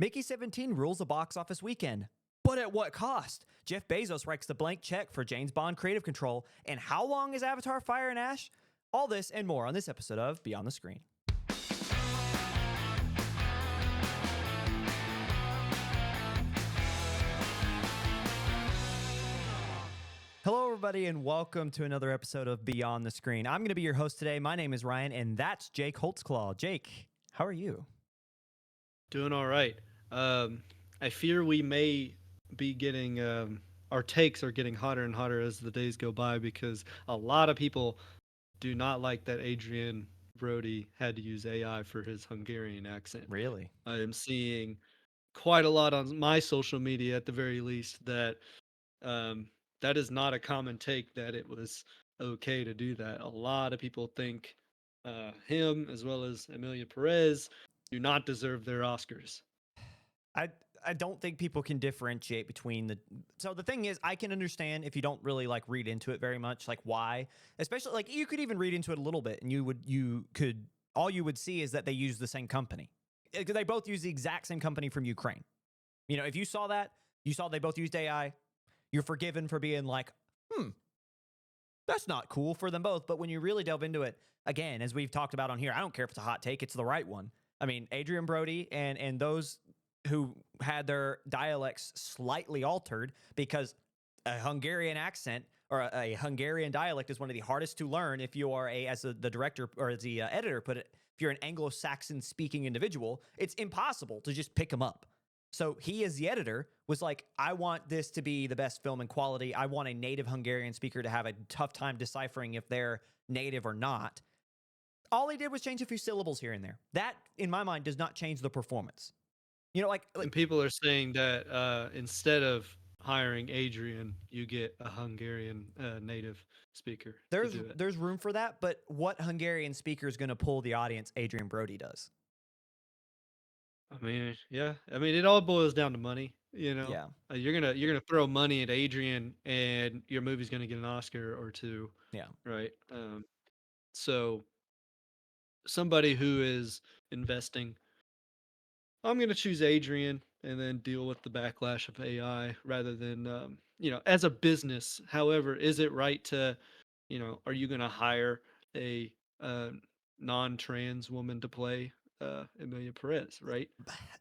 Mickey 17 rules the box office weekend. But at what cost? Jeff Bezos writes the blank check for James Bond creative control. And how long is Avatar Fire and Ash? All this and more on this episode of Beyond the Screen. Hello, everybody, and welcome to another episode of Beyond the Screen. I'm going to be your host today. My name is Ryan, and that's Jake Holtzclaw. Jake, how are you? Doing all right. I fear we may be getting our takes are getting hotter and hotter as the days go by because a lot of people do not like that Adrian Brody had to use AI for his Hungarian accent. Really? I am seeing quite a lot on my social media, at the very least, that um, that is not a common take. That it was okay to do that. A lot of people think him as well as Emilia Perez do not deserve their Oscars. I don't think people can differentiate between the. So the thing is, I can understand if you don't really like read into it very much, like why. Especially like you could even read into it a little bit, and you could all you would see is that they use the same company. They both use the exact same company from Ukraine. You know, if you saw that, you saw they both used AI. You're forgiven for being like, that's not cool for them both. But when you really delve into it, again, as we've talked about on here, I don't care if it's a hot take; it's the right one. I mean, Adrian Brody and those who had their dialects slightly altered, because a Hungarian accent or a Hungarian dialect is one of the hardest to learn if you are the director or as the editor put it, if you're an Anglo-Saxon speaking individual, it's impossible to just pick them up. So he, as the editor, was like, I want this to be the best film in quality. I want a native Hungarian speaker to have a tough time deciphering if they're native or not. All he did was change a few syllables here and there. That, in my mind, does not change the performance. You know, like And people are saying that instead of hiring Adrian, you get a Hungarian native speaker to do it. there's room for that, but what Hungarian speaker is going to pull the audience Adrian Brody does? I mean, yeah. I mean, it all boils down to money. Yeah. You're gonna throw money at Adrian, and your movie's gonna get an Oscar or two, Yeah. right? So somebody who is investing, I'm gonna choose Adrian and then deal with the backlash of AI rather than as a business. However, is it right to, are you gonna hire a uh, non-trans woman to play Emilia Perez, right?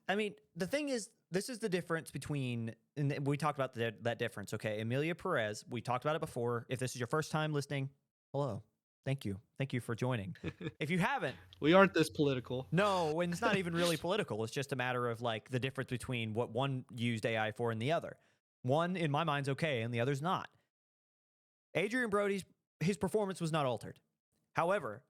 I mean, the thing is, this is the difference between, and we talked about that difference. Okay. Emilia Perez, we talked about it before. If this is your first time listening, hello. Thank you. Thank you for joining. If you haven't, We aren't this political. no, and it's not even really political. It's just a matter of like the difference between what one used AI for and the other. One, in my mind's okay, and the other's not. Adrian Brody's his performance was not altered. However,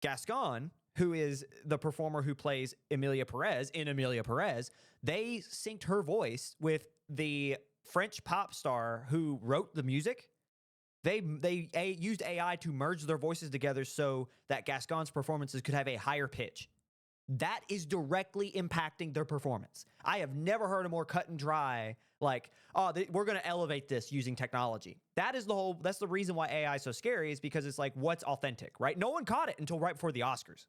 Gascon, who is the performer who plays Emilia Perez in Emilia Perez, they synced her voice with the French pop star who wrote the music. They used AI to merge their voices together so that Gascon's performances could have a higher pitch. That is directly impacting their performance. I have never heard a more cut and dry, like, we're going to elevate this using technology. That's the reason why AI is so scary, is because it's like, what's authentic, right? No one caught it until right before the Oscars.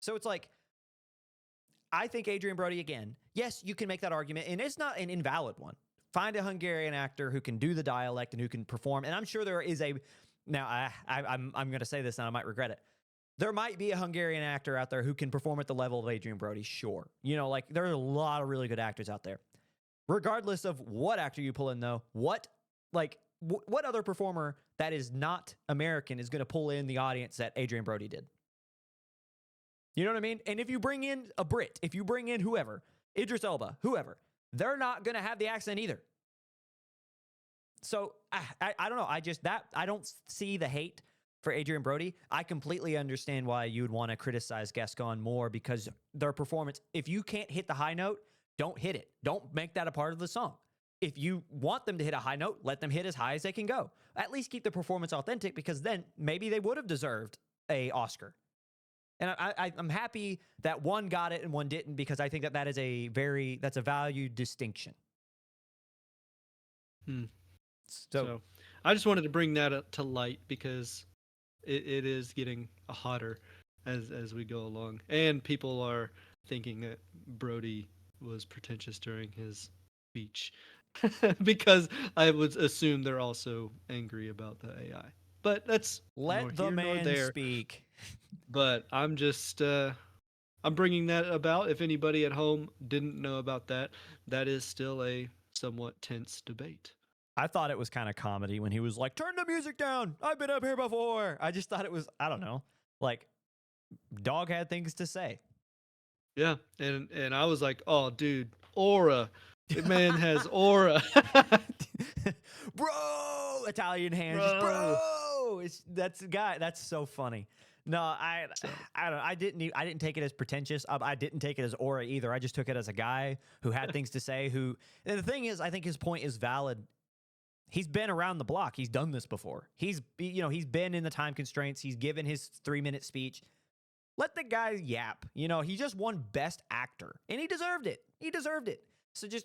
So it's like, I think Adrian Brody, again, yes, you can make that argument, and it's not an invalid one. Find a Hungarian actor who can do the dialect and who can perform. And I'm sure there is now I'm going to say this and I might regret it. There might be a Hungarian actor out there who can perform at the level of Adrian Brody, sure. You know, like there are a lot of really good actors out there. Regardless of what actor you pull in, though, what other performer that is not American is going to pull in the audience that Adrian Brody did? You know what I mean? And if you bring in a Brit, if you bring in whoever, Idris Elba, whoever, they're not going to have the accent either. So I don't know. I don't see the hate for Adrian Brody. I completely understand why you would want to criticize Gascon more, because their performance, if you can't hit the high note, don't hit it. Don't make that a part of the song. If you want them to hit a high note, let them hit as high as they can go. At least keep the performance authentic, because then maybe they would have deserved an Oscar. And I'm happy that one got it and one didn't, because I think that's a valued distinction. So I just wanted to bring that up to light, because it is getting hotter as we go along, and people are thinking that Brody was pretentious during his speech, because I would assume they're also angry about the AI. But that's nor Let the here nor man there. speak. But I'm just I'm bringing that about. If anybody at home didn't know about that, that is still a somewhat tense debate. I thought it was kind of comedy when he was like, "Turn the music down. I've been up here before." I just thought it was, I don't know, like dog had things to say. Yeah, and I was like, "Oh, dude, aura. The man has aura." Bro, Italian hands, just Bro. bro. That's the guy. That's so funny. No, So, I don't. I didn't take it as pretentious. I didn't take it as aura either. I just took it as a guy who had things to say. Who and the thing is, I think his point is valid. He's been around the block. He's done this before. He's been in the time constraints. He's given his 3-minute speech. Let the guy yap. He just won Best Actor, and he deserved it. He deserved it. So just,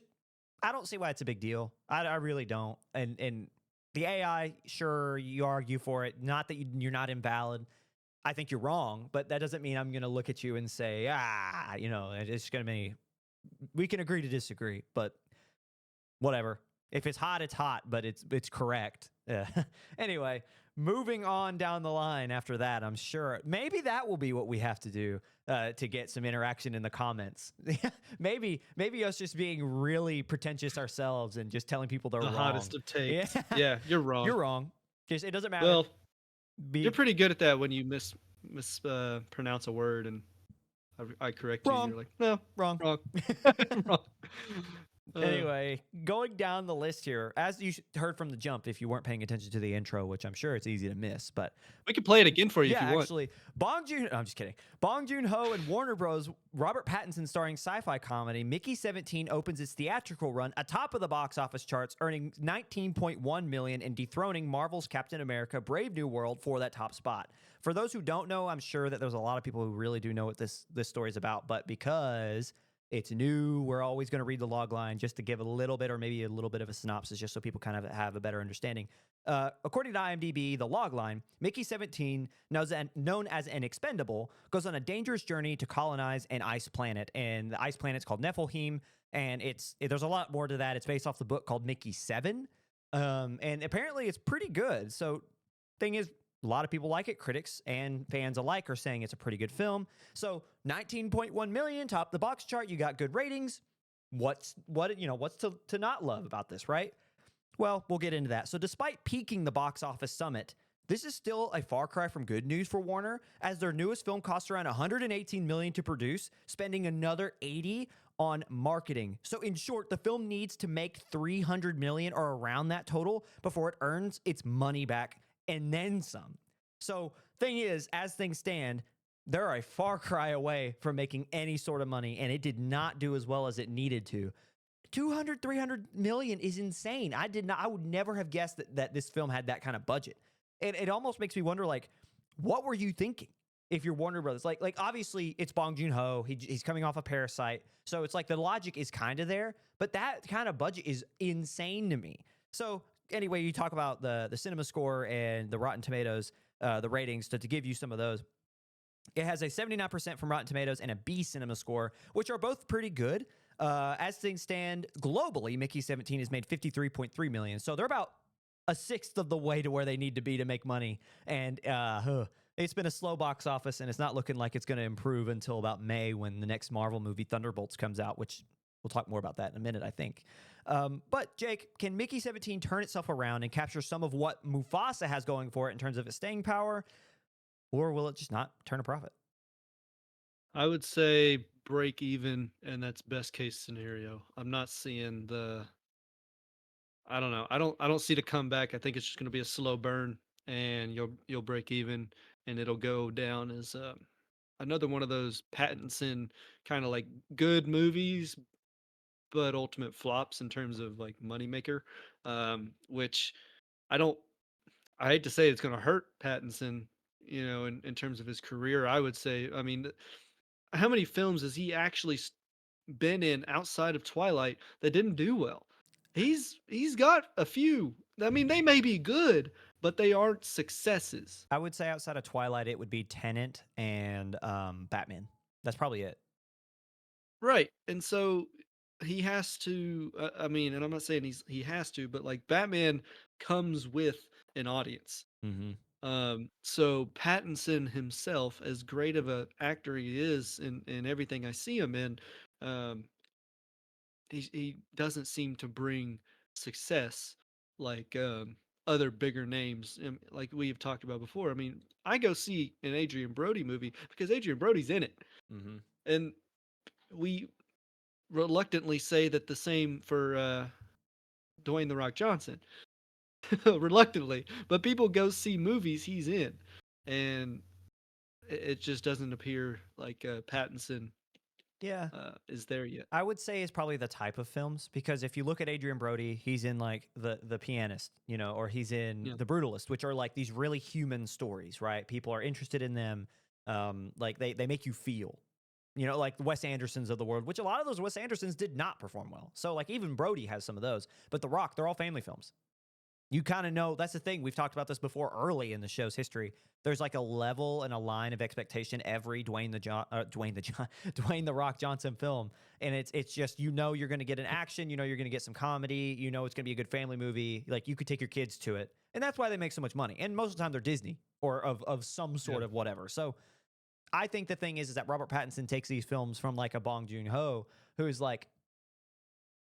I don't see why it's a big deal. I really don't. And the AI, sure, you argue for it. Not that you're not invalid. I think you're wrong, but that doesn't mean I'm going to look at you and say, it's going to be, we can agree to disagree, but whatever. If it's hot, it's hot, but it's correct. Anyway, moving on down the line after that, I'm sure maybe that will be what we have to do to get some interaction in the comments. maybe us just being really pretentious ourselves and just telling people they're the wrong. hottest of Yeah, takes. Yeah, you're wrong. you're wrong. Just it doesn't matter. Well, you're Be pretty good at that when you pronounce a word and I correct you. wrong, You're like, no, wrong. wrong, wrong. Uh, Anyway, going down the list here, as you heard from the jump, if you weren't paying attention to the intro, which I'm sure it's easy to miss, but we can play it again for you yeah, if you want. actually, I'm just kidding. Bong Joon-ho and Warner Bros. Robert Pattinson starring sci-fi comedy Mickey 17 opens its theatrical run atop of the box office charts, earning $19.1 million and dethroning Marvel's Captain America: Brave New World for that top spot. For those who don't know, I'm sure that there's a lot of people who really do know what this story is about, but because it's new, we're always going to read the log line just to give a little bit or maybe a little bit of a synopsis just so people kind of have a better understanding. According to IMDb, the log line, Mickey 17, known as an expendable, goes on a dangerous journey to colonize an ice planet. And the ice planet's called Nephilim. And there's a lot more to that. It's based off the book called Mickey 7. And apparently it's pretty good. So thing is, a lot of people like it. Critics and fans alike are saying it's a pretty good film. So 19.1 million, top the box chart. You got good ratings. What's to not love about this, right? Well, we'll get into that. So despite peaking the box office summit, this is still a far cry from good news for Warner, as their newest film costs around $118 million to produce, spending another $80 on marketing. So in short, the film needs to make $300 million or around that total before it earns its money back and then some. So thing is, as things stand, they're a far cry away from making any sort of money, and it did not do as well as it needed to. 200, 300 million is insane. I would never have guessed that this film had that kind of budget. It almost makes me wonder, like, what were you thinking if you're Warner Brothers? Like obviously it's Bong Joon-ho. He's coming off a Parasite. So it's like the logic is kind of there, but that kind of budget is insane to me. So anyway, you talk about the cinema score and the Rotten Tomatoes, the ratings, to give you some of those. It has a 79% from Rotten Tomatoes and a B Cinema score, which are both pretty good. As things stand globally, Mickey 17 has made 53.3 million. So they're about a sixth of the way to where they need to be to make money. And it's been a slow box office, and it's not looking like it's going to improve until about May when the next Marvel movie, Thunderbolts, comes out, which we'll talk more about that in a minute, I think. But Jake, can Mickey 17 turn itself around and capture some of what Mufasa has going for it in terms of its staying power? Or will it just not turn a profit? I would say break even, and that's best case scenario. I'm not seeing the. I don't know. I don't see the comeback. I think it's just going to be a slow burn, and you'll break even, and it'll go down as another one of those Pattinson kind of like good movies, but ultimate flops in terms of like moneymaker. Which I don't. I hate to say it's going to hurt Pattinson, in terms of his career. I would say. I mean, how many films has he actually been in outside of Twilight that didn't do well? He's got a few. I mean, they may be good, but they aren't successes. I would say outside of Twilight, it would be Tenet and Batman. That's probably it. Right. And so he has to I mean, and I'm not saying he has to, but like Batman comes with an audience. Mm-hmm. So Pattinson himself, as great of a actor he is in everything I see him in, um, he doesn't seem to bring success like other bigger names, like we've talked about before. I mean, I go see an Adrian Brody movie because Adrian Brody's in it, Mm-hmm. and we reluctantly say that the same for Dwayne the Rock Johnson, reluctantly, but people go see movies he's in, and it just doesn't appear like Pattinson Yeah. is there yet. I would say is probably the type of films because if you look at Adrian Brody, he's in like the Pianist, you know, or he's in Yeah, The Brutalist, which are like these really human stories, right? People are interested in them. Like they make you feel, you know, like the Wes Andersons of the world, which a lot of those Wes Andersons did not perform well. So like even Brody has some of those, but The Rock, they're all family films. You kind of know that's the thing. We've talked about this before early in the show's history. There's like a level and a line of expectation every Dwayne the Rock Johnson film, and it's just you know you're going to get an action, you know you're going to get some comedy, you know it's going to be a good family movie. Like you could take your kids to it, and that's why they make so much money. And most of the time they're Disney or of some yeah, sort of whatever. So I think the thing is that Robert Pattinson takes these films from like a Bong Joon-ho, who's like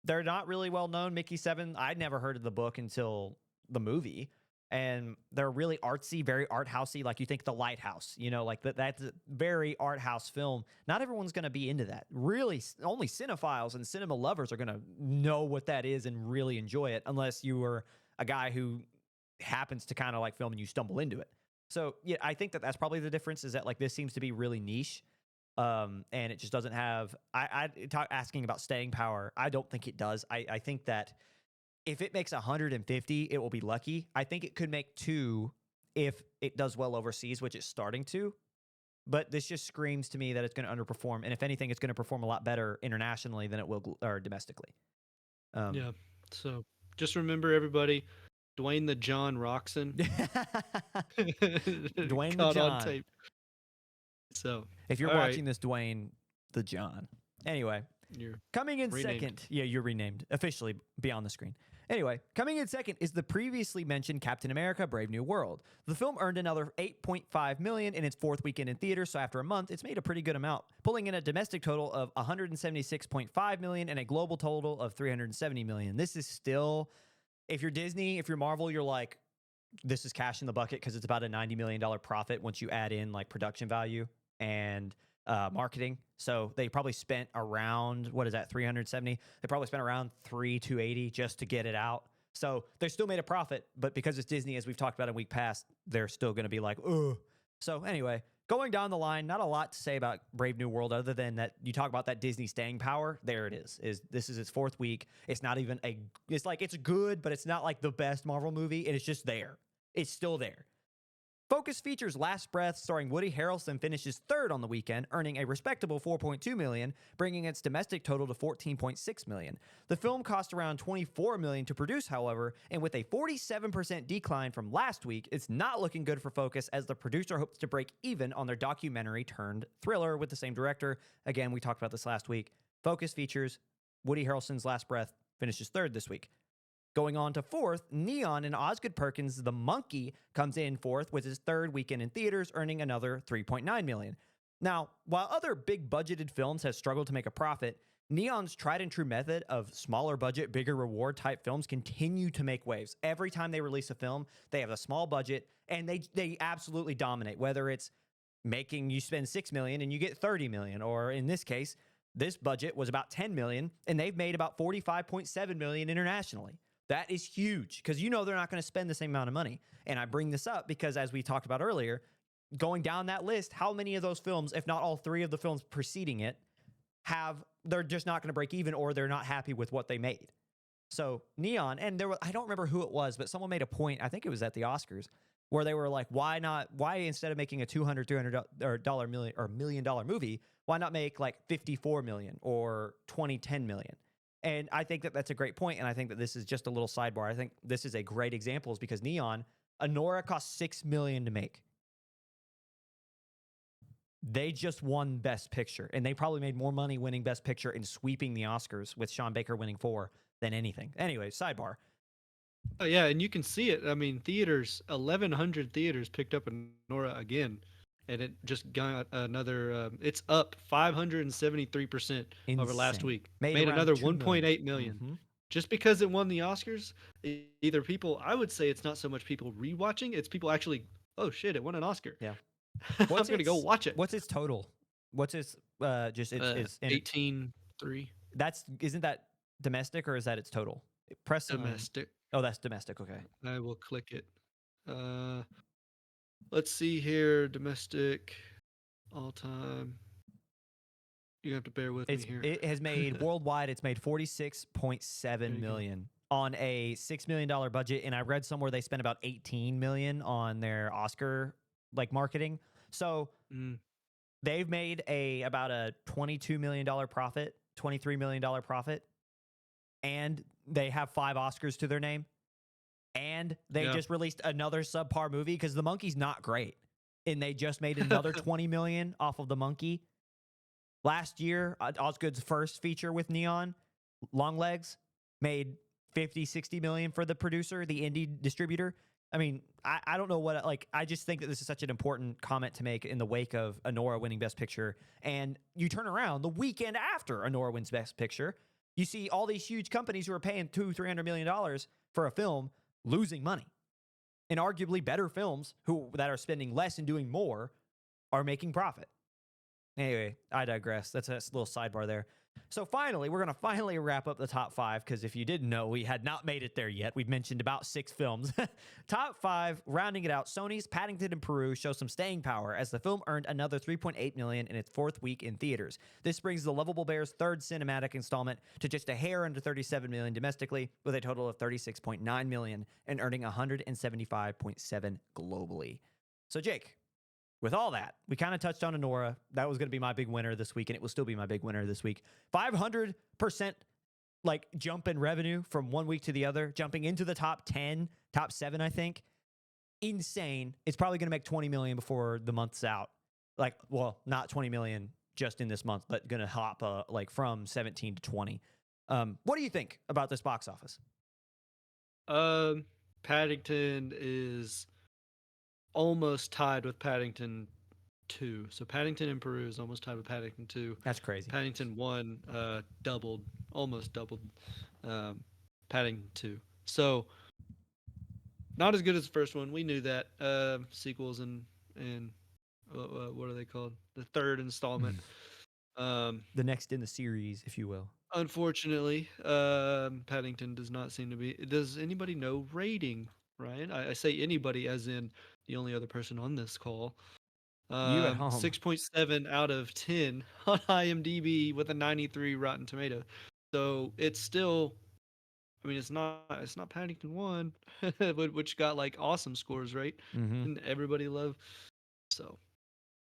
they're not really well known. Mickey Seven, I'd never heard of the book until the movie. And they're really artsy, very art housey. Like you think The Lighthouse, you know, like that's a very art house film. Not everyone's going to be into that. Really, only cinephiles and cinema lovers are going to know what that is and really enjoy it, unless you were a guy who happens to kind of like film and you stumble into it. So yeah, I think that that's probably the difference. Is that like this seems to be really niche, and it just doesn't have. Asking about staying power. I don't think it does. I think that if it makes 150, it will be lucky. I think it could make two if it does well overseas, which it's starting to. But this just screams to me that it's going to underperform, and if anything, it's going to perform a lot better internationally than it will or domestically. Um, yeah. So just remember, everybody, Dwayne the John Roxon Dwayne the caught on John. tape. So, If you're all right, watching this, Dwayne the John. Anyway, you're coming in renamed. second, yeah, you're renamed officially beyond the screen. Anyway, coming in second is the previously mentioned Captain America: Brave New World. The film earned another 8.5 million in its fourth weekend in theaters, so after a month, it's made a pretty good amount, pulling in a domestic total of 176.5 million and a global total of 370 million. This is still, if you're Disney, if you're Marvel, you're like, this is cash in the bucket because it's about a $90 million profit once you add in like production value and marketing. So they probably spent around, what is that, 370? They probably spent around 280 just to get it out. So they still made a profit, but because it's Disney, as we've talked about in week past, they're still going to be like, ugh. So anyway, going down the line, not a lot to say about Brave New World other than that you talk about that Disney staying power. There it is. This is its fourth week. It's not even a. It's like it's good, but it's not like the best Marvel movie, and it's just there. It's still there. Focus features Last Breath, starring Woody Harrelson, finishes third on the weekend, earning a respectable 4.2 million, bringing its domestic total to 14.6 million. The film cost around 24 million to produce, however, and with a 47% decline from last week, it's not looking good for Focus as the producer hopes to break even on their documentary turned thriller with the same director. Again, we talked about this last week. Focus features Woody Harrelson's Last Breath, finishes third this week. Going on to fourth, Neon and Osgood Perkins' The Monkey comes in fourth with his third weekend in theaters, earning another 3.9 million. Now, while other big budgeted films have struggled to make a profit, Neon's tried and true method of smaller budget, bigger reward type films continue to make waves. Every time they release a film, they have a small budget and they absolutely dominate, whether it's making you spend 6 million and you get 30 million, or in this case, this budget was about 10 million and they've made about 45.7 million internationally. That is huge because you know they're not going to spend the same amount of money. And I bring this up because, as we talked about earlier, going down that list, how many of those films, if not all three of the films preceding it, they're just not going to break even or they're not happy with what they made. So Neon, and I don't remember who it was, but someone made a point, I think it was at the Oscars, where they were like, why instead of making a $200 million or $1 million movie, why not make like 54 million or 10 million? And I think that that's a great point, and I think that this is just a little sidebar. I think this is a great example is because Neon, Anora cost 6 million to make. They just won Best Picture, and they probably made more money winning Best Picture and sweeping the Oscars with Sean Baker winning 4 than anything. Anyway, sidebar. Oh yeah, and you can see it. I mean, theaters, 1,100 theaters picked up Nora again, and it just got another. It's up 573% over last Insane. week. Made Made around another 2 million. 1.8 million. Mm-hmm. Just because it won the Oscars, either people. I would say it's not so much people rewatching; it's people actually. Oh shit! It won an Oscar. Yeah. I'm gonna go watch it. What's its total? What's its just its 18.3 isn't that domestic or is that its total? Press on. domestic. Oh, that's domestic. Okay. I will click it. Uh, let's see here. Domestic, all time. You have to bear with me here. It has made worldwide. It's made 46.7 million on a $6 million budget, and I read somewhere they spent about 18 million on their Oscar marketing. So they've made about a $22 million profit, $23 million profit, and they have 5 Oscars to their name. And they just released another subpar movie because The Monkey's not great, and they just made another 20 million off of The Monkey. Last year, Osgood's first feature with Neon, Longlegs, made 50, 60 million for the producer, the indie distributor. I mean, I don't know what, I just think that this is such an important comment to make in the wake of Anora winning Best Picture. And you turn around the weekend after Anora wins Best Picture, you see all these huge companies who are paying $200-300 million for a film losing money. And arguably better films that are spending less and doing more are making profit. Anyway, I digress. That's a little sidebar there. So finally, we're going to finally wrap up the top 5 because if you didn't know, we had not made it there yet. We've mentioned about 6 films. Top 5, rounding it out, Sony's Paddington in Peru shows some staying power as the film earned another $3.8 million in its 4th week in theaters. This brings The Lovable Bear's 3rd cinematic installment to just a hair under $37 million domestically, with a total of $36.9 million and earning $175.7 globally. So Jake, with all that, we kind of touched on Anora. That was going to be my big winner this week, and it will still be my big winner this week. 500% jump in revenue from one week to the other, jumping into the top 10, top 7, I think. Insane. It's probably going to make 20 million before the month's out. Not 20 million just in this month, but going to hop from 17 to 20. What do you think about this box office? Paddington is almost tied with Paddington 2. So Paddington in Peru is almost tied with Paddington 2. That's crazy. Paddington 1 almost doubled Paddington 2. So not as good as the first one. We knew that. Sequels and what are they called? The 3rd installment. The next in the series, if you will. Unfortunately, Paddington does not seem to be. Does anybody know rating? Ryan, I say anybody as in the only other person on this call. You at home. 6.7 out of 10 on IMDb with a 93 Rotten Tomato. So it's still, I mean, it's not Paddington 1, which got awesome scores, right? Mm-hmm. And everybody loved. So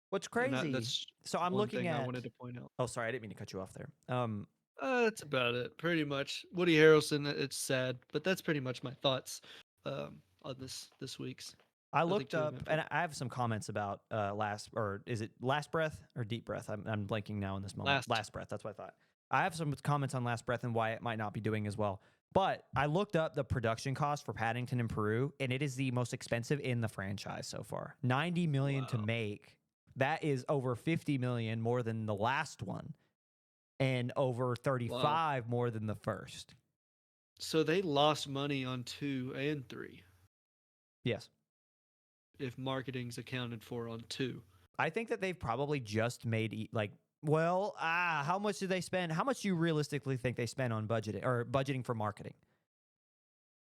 what's crazy? That's so I'm looking at. I wanted to point out. Oh, sorry, I didn't mean to cut you off there. That's about it. Pretty much. Woody Harrelson. It's sad, but that's pretty much my thoughts on this week's. I looked up, and I have some comments about Last Breath or Deep Breath? I'm blanking now in this moment. Last Breath. That's what I thought. I have some comments on Last Breath and why it might not be doing as well. But I looked up the production cost for Paddington in Peru, and it is the most expensive in the franchise so far. $90 million to make. That is over $50 million more than the last one, and over 35 more than the first. So they lost money on 2 and 3. Yes. If marketing's accounted for on 2. I think that they've probably just made how much did they spend? How much do you realistically think they spent on budgeting for marketing?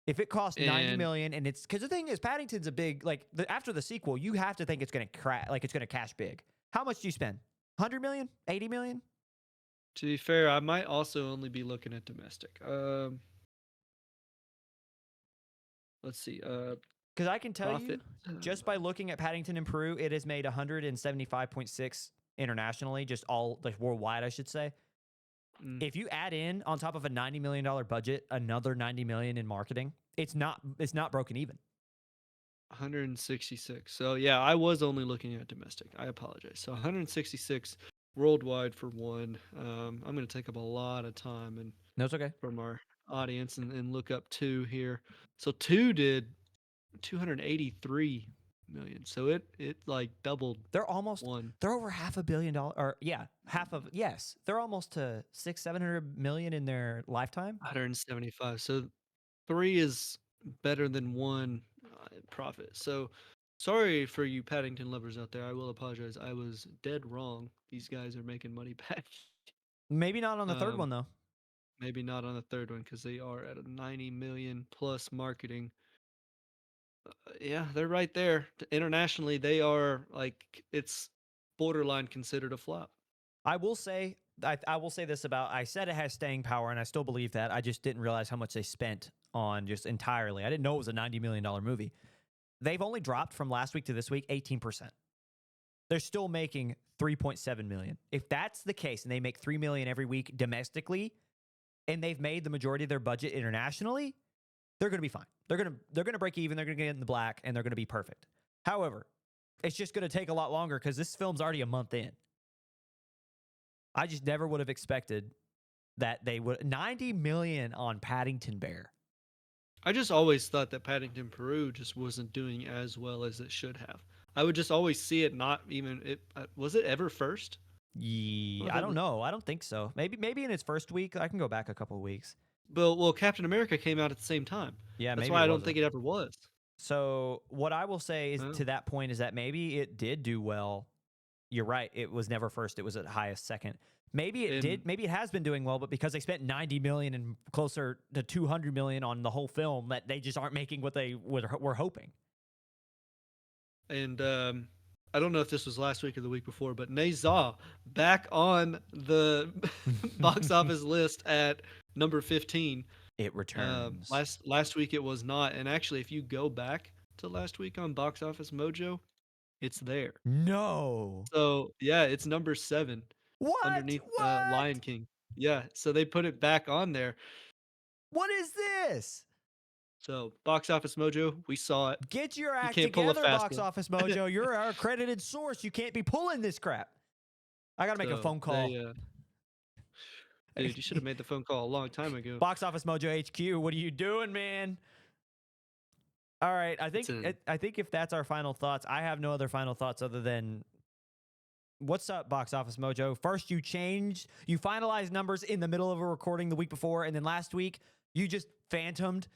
If it costs $90 million, and it's because the thing is, Paddington's a big after the sequel, you have to think it's going to it's going to cash big. How much do you spend? 100 million? 80 million? To be fair, I might also only be looking at domestic. Let's see. Because I can tell you, just by looking at Paddington in Peru, it has made 175.6 internationally, just all worldwide, I should say. If you add in on top of a $90 million budget, another $90 million in marketing, it's not broken even. 166. So yeah, I was only looking at domestic. I apologize. So 166 worldwide for one. I'm going to take up a lot of time and No, it's okay. from our audience and look up two here. So two did 283 million. So it like doubled They're almost one. they're over $500 million, or yeah, half of yes. They're almost to 600-700 million in their lifetime. 175. So three is better than one profit. So sorry for you Paddington lovers out there. I will apologize. I was dead wrong. These guys are making money back. Maybe not on the third Um, one though. maybe not on the third one because they are at a 90 million plus marketing. Yeah, they're right there. Internationally, they are like it's borderline considered a flop. I will say I will say this about I said it has staying power, and I still believe that. I just didn't realize how much they spent on just entirely. I didn't know it was a $90 million movie. They've only dropped from last week to this week 18%. They're still making 3.7 million. If that's the case, and they make 3 million every week domestically, and they've made the majority of their budget internationally, they're going to be fine. They're going to break even. They're going to get in the black, and they're going to be perfect. However, it's just going to take a lot longer because this film's already a month in. I just never would have expected that they would 90 million on Paddington Bear. I just always thought that Paddington Peru just wasn't doing as well as it should have. I would just always see it not even it was it ever first? I don't know. I don't think so. Maybe in its first week. I can go back a couple of weeks. But well, Captain America came out at the same time. Yeah, That's maybe why it I don't wasn't. think it ever was. So what I will say is Oh. to that point is that maybe it did do well. You're right. It was never first. It was at highest second. Maybe it did. Maybe it has been doing well, but because they spent 90 million and closer to 200 million on the whole film, that they just aren't making what they were hoping. And I don't know if this was last week or the week before, but Nezha back on the box office list at number 15. It returns. Last week it was not, and actually, if you go back to last week on Box Office Mojo, it's there. No. So yeah, it's number 7 What? underneath What? Lion King. Yeah, so they put it back on there. What is this? So Box Office Mojo, we saw it. Get your You act can't pull a together, fast Box one. Office Mojo. You're our accredited source. You can't be pulling this crap. I got to make a So phone call. dude, you should have made the phone call a long time ago. Box Office Mojo HQ, what are you doing, man? All right, I think if that's our final thoughts, I have no other final thoughts other than what's up, Box Office Mojo. First, you finalized numbers in the middle of a recording the week before, and then last week you just phantomed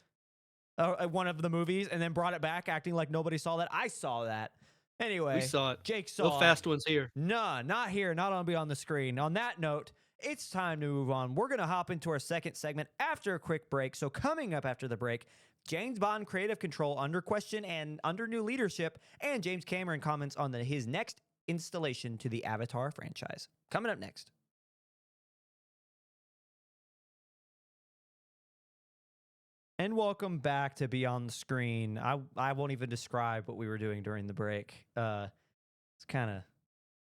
one of the movies and then brought it back, acting like nobody saw that. I saw that. Anyway, We saw it. Jake saw No fast ones here. No, not here. Not on on the screen. On that note, it's time to move on. We're going to hop into our second segment after a quick break. So coming up after the break, James Bond creative control under question and under new leadership, and James Cameron comments on his next installation to the Avatar franchise. Coming up next. And welcome back to Beyond the Screen. I won't even describe what we were doing during the break. It's kind of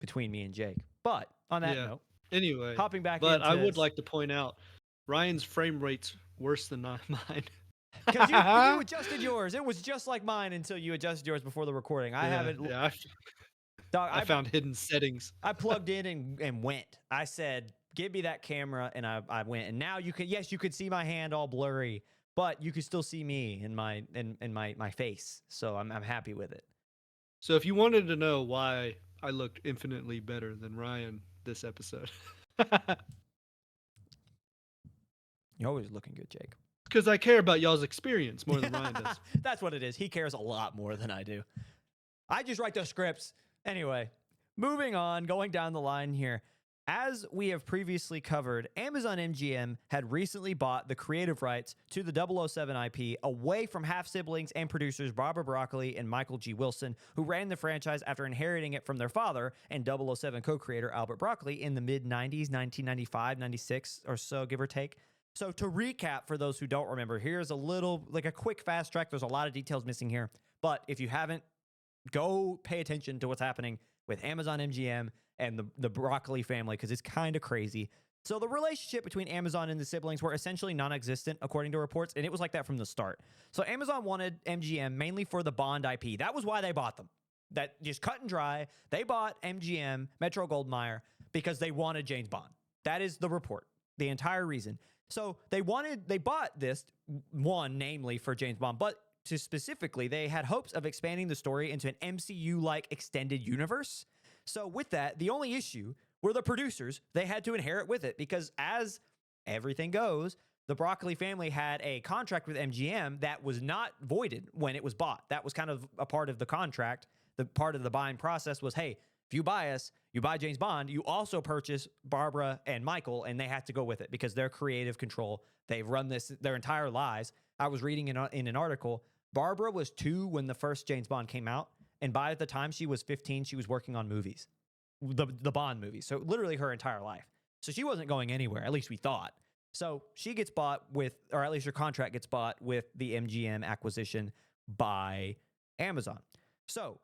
between me and Jake. But on that note, anyway, hopping back but into I would like to point out Ryan's frame rate's worse than mine. Because you adjusted yours. It was just like mine until you adjusted yours before the recording. I haven't. Yeah, Dog, I found hidden settings. I plugged in and went. I said, "Give me that camera," and I went. And now you could see my hand all blurry, but you could still see me in my face. So I'm happy with it. So if you wanted to know why I looked infinitely better than Ryan this episode, you're always looking good, Jake. Because I care about y'all's experience more than Ryan does. That's what it is. He cares a lot more than I do. I just write the scripts. Anyway, moving on, going down the line here. As we have previously covered, Amazon MGM had recently bought the creative rights to the 007 IP away from half-siblings and producers Barbara Broccoli and Michael G. Wilson, who ran the franchise after inheriting it from their father and 007 co-creator Albert Broccoli in the mid-90s, 1995, 96 or so, give or take. So to recap, for those who don't remember, here's a quick fast track. There's a lot of details missing here. But if you haven't, go pay attention to what's happening with Amazon MGM and the Broccoli family, because it's kind of crazy. So the relationship between Amazon and the siblings were essentially non-existent, according to reports, and it was like that from the start. So Amazon wanted MGM mainly for the Bond IP. That was why they bought them. That just cut and dry. They bought MGM, Metro-Goldwyn-Mayer, because they wanted James Bond. That is the report. The entire reason. So they bought this one, namely for James Bond, but to specifically, they had hopes of expanding the story into an MCU-like extended universe. So with that, the only issue were the producers. They had to inherit with it because as everything goes, the Broccoli family had a contract with MGM that was not voided when it was bought. That was kind of a part of the contract. The part of the buying process was, hey, if you buy us, you buy James Bond, you also purchase Barbara and Michael, and they had to go with it because they're creative control. They've run this their entire lives. I was reading in an article, Barbara was 2 when the first James Bond came out, and by the time she was 15, she was working on movies, the Bond movies. So literally her entire life. So she wasn't going anywhere, at least we thought. So she gets bought with, or at least her contract gets bought with the MGM acquisition by Amazon. So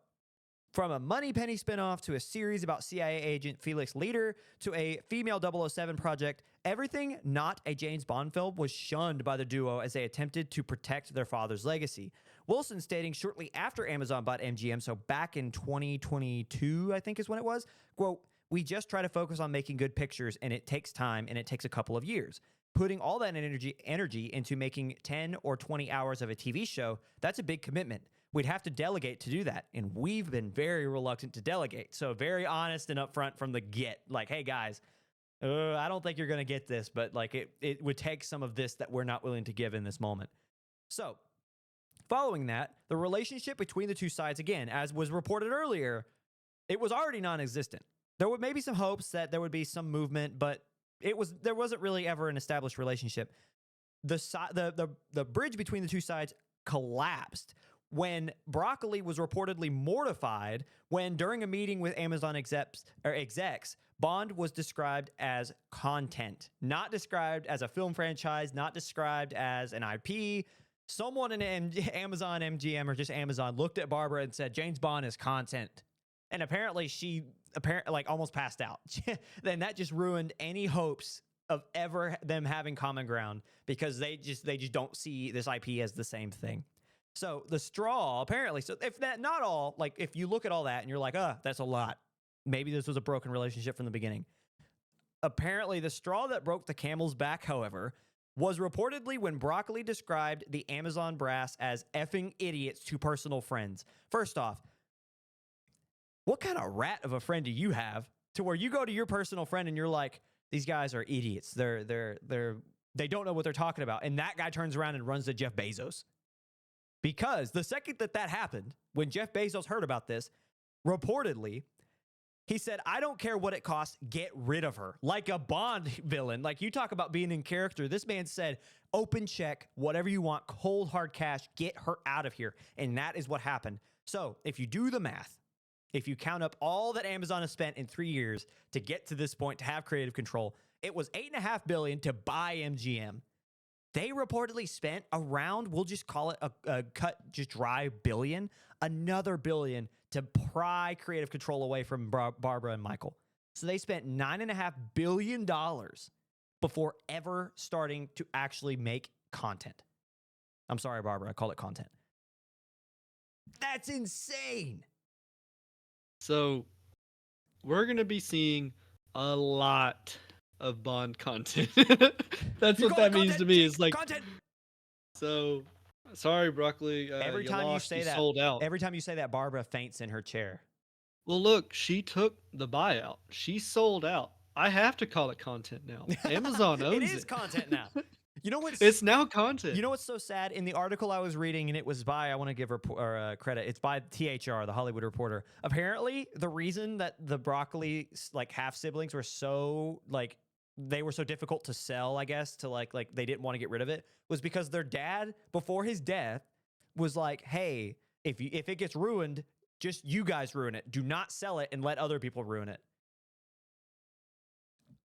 from a Moneypenny spinoff to a series about CIA agent Felix Leiter to a female 007 project, everything not a James Bond film was shunned by the duo as they attempted to protect their father's legacy. Wilson stating shortly after Amazon bought MGM, so back in 2022, I think is when it was, quote, "We just try to focus on making good pictures, and it takes time, and it takes a couple of years. Putting all that energy into making 10 or 20 hours of a TV show, that's a big commitment. We'd have to delegate to do that, and we've been very reluctant to delegate." So very honest and upfront from the get, like, hey guys, I don't think you're going to get this, but like it would take some of this that we're not willing to give in this moment. So following that, the relationship between the two sides, again, as was reported earlier, it was already non-existent. There were maybe some hopes that there would be some movement, but there wasn't really ever an established relationship. The bridge between the two sides collapsed when Broccoli was reportedly mortified when, during a meeting with Amazon execs, Bond was described as content, not described as a film franchise, not described as an IP. Someone in Amazon, MGM, or just Amazon looked at Barbara and said, James Bond is content. And apparently she almost passed out. Then that just ruined any hopes of ever them having common ground because they just don't see this IP as the same thing. So the straw, apparently, so if that, not all, like if you look at all that and you're like, that's a lot. Maybe this was a broken relationship from the beginning. Apparently the straw that broke the camel's back, however, was reportedly when Broccoli described the Amazon brass as effing idiots to personal friends. First off, what kind of rat of a friend do you have to where you go to your personal friend and you're like, these guys are idiots. They don't know what they're talking about. And that guy turns around and runs to Jeff Bezos. Because the second that happened, when Jeff Bezos heard about this, reportedly, he said, I don't care what it costs, get rid of her. Like a Bond villain. Like you talk about being in character. This man said, open check, whatever you want, cold hard cash, get her out of here. And that is what happened. So if you do the math, if you count up all that Amazon has spent in 3 years to get to this point, to have creative control, it was $8.5 billion to buy MGM. They reportedly spent around, we'll just call it a cut, just dry billion, another billion to pry creative control away from Barbara and Michael. So they spent $9.5 billion before ever starting to actually make content. I'm sorry, Barbara, I call it content. That's insane. So we're going to be seeing a lot of Bond content. That's what that means to me. Is like content. So sorry, Broccoli. Every time you say that, sold out. Every time you say that, Barbara faints in her chair. Well, look, she took the buyout. She sold out. I have to call it content now. Amazon owns it. It is content now. You know what's? It's now content. You know what's so sad? In the article I was reading, and it was by, I want to give her credit, it's by THR, the Hollywood Reporter. Apparently, the reason that the Broccoli half siblings were so they were so difficult to sell, I guess, to like they didn't want to get rid of it, was because their dad, before his death, was like, hey, if it gets ruined, just you guys ruin it. Do not sell it and let other people ruin it.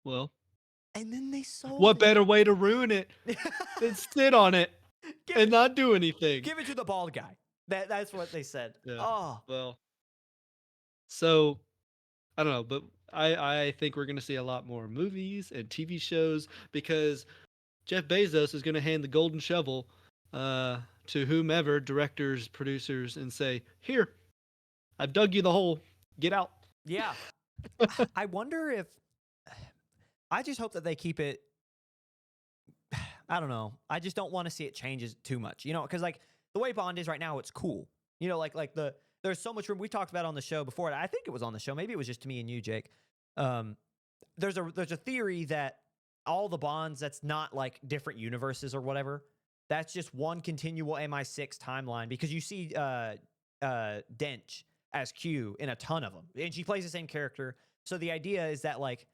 Well, and then they sold what it. better way to ruin it than sit on it and not do anything? Give it to the bald guy. That's what they said. Yeah. Oh. Well, so I don't know, but I think we're gonna see a lot more movies and TV shows because Jeff Bezos is gonna hand the golden shovel to whomever, directors, producers, and say, "Here, I've dug you the hole. Get out." Yeah. I wonder if I just hope that they keep it. I don't know. I just don't want to see it changes too much, because like the way Bond is right now, it's cool. There's so much room. We talked about it on the show before. I think it was on the show. Maybe it was just me and you, Jake. Um, there's a theory that all the Bonds that's not like different universes or whatever. That's just one continual MI6 timeline because you see Dench as Q in a ton of them, and she plays the same character. So the idea is that like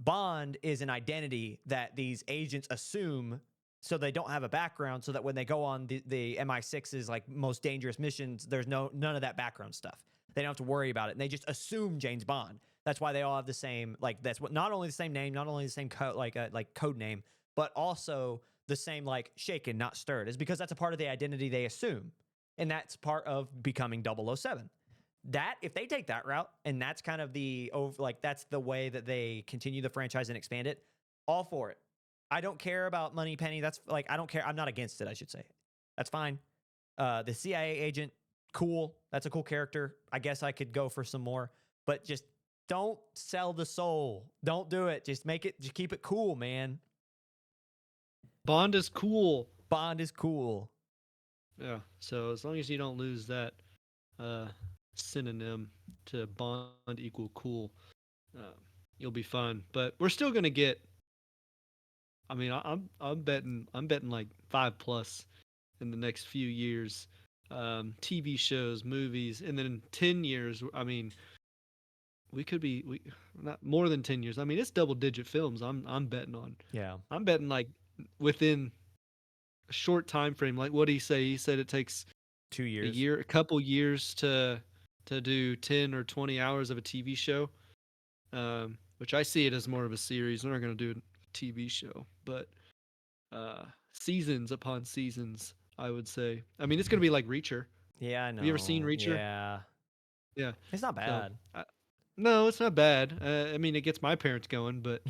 Bond is an identity that these agents assume so they don't have a background so that when they go on the MI6's like most dangerous missions, there's none of that background stuff. They don't have to worry about it. And they just assume James Bond. That's why they all have the same, like that's what not only the same name, not only the same code like code name, but also the same like shaken, not stirred, is because that's a part of the identity they assume. And that's part of becoming 007. That if they take that route and that's kind of that's the way that they continue the franchise and expand it, all for it. I don't care about Money Penny. That's like I don't care. I'm not against it, I should say. That's fine. The CIA agent, cool. That's a cool character. I guess I could go for some more, but just don't sell the soul. Don't do it. Just keep it cool, man. Bond is cool. Bond is cool. Yeah. So as long as you don't lose that uh, synonym to Bond equal cool, uh, you'll be fine. But we're still gonna get. I mean, I'm betting like 5+ in the next few years. TV shows, movies, and then in 10 years, I mean, we could be we not more than 10 years. I mean, it's double-digit films. I'm betting on. Yeah. I'm betting like within a short time frame. Like what did he say? He said it takes 2 years. a couple years to do 10 or 20 hours of a TV show. Which I see it as more of a series. They're not going to do a TV show, but seasons upon seasons, I would say. I mean, it's going to be like Reacher. Yeah, I Have you ever seen know. Reacher? Yeah. Yeah. It's not So, bad. no, it's not bad. I mean, it gets my parents going, but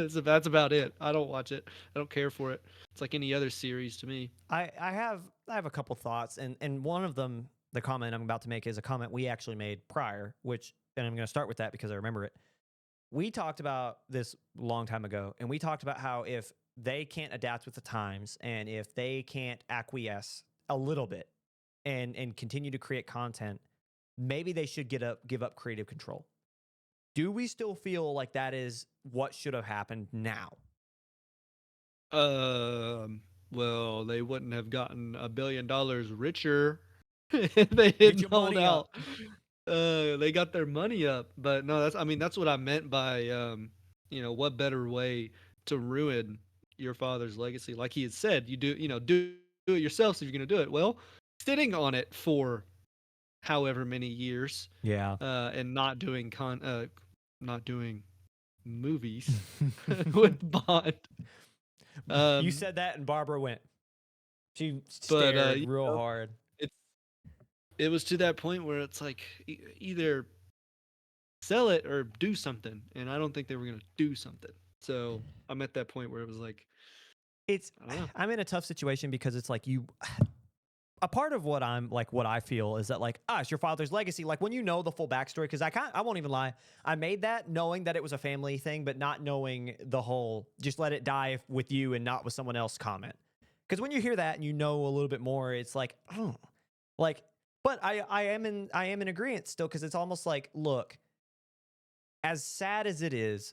so that's about it. I don't watch it. I don't care for it. It's like any other series to me. I have a couple thoughts, and one of them, the comment I'm about to make, is a comment we actually made prior, and I'm going to start with that because I remember it. We talked about this a long time ago, and we talked about how if they can't adapt with the times and if they can't acquiesce a little bit and continue to create content, maybe they should give up creative control. Do we still feel like that is what should have happened now? Well, they wouldn't have gotten $1 billion richer if they Get your didn't hold money out. up. They got their money up, but no, I mean, that's what I meant by, what better way to ruin your father's legacy? Like he had said, do it yourself if you're gonna do it. Well, sitting on it for however many years, Yeah. and not doing movies with Bond. You Um, said that, and Barbara went. She but stared real hard. it's it was to that point where it's like either sell it or do something, and I don't think they were gonna do something. So I'm at that point where it was like, It's I don't know. I'm in a tough situation because it's like a part of what I feel is that like it's your father's legacy. Like when you know the full backstory, because I won't even lie, I made that knowing that it was a family thing, but not knowing the whole just let it die with you and not with someone else comment. Because when you hear that and you know a little bit more, it's like, oh, like, but I am in agreement still because it's almost like, look, as sad as it is,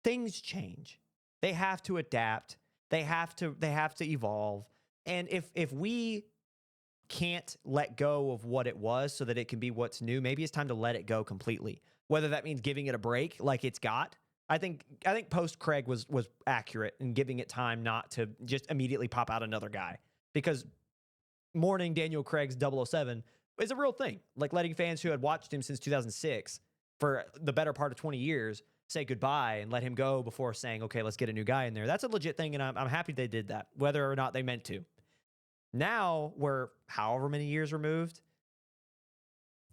things change. They have to adapt. They have to evolve. And if we can't let go of what it was so that it can be what's new, maybe it's time to let it go completely. Whether that means giving it a break like it's got. I think post Craig was accurate in giving it time not to just immediately pop out another guy. Because mourning Daniel Craig's 007 is a real thing. Like letting fans who had watched him since 2006 for the better part of 20 years say goodbye and let him go before saying, okay, let's get a new guy in there. That's a legit thing, and I'm happy they did that, whether or not they meant to. Now we're however many years removed.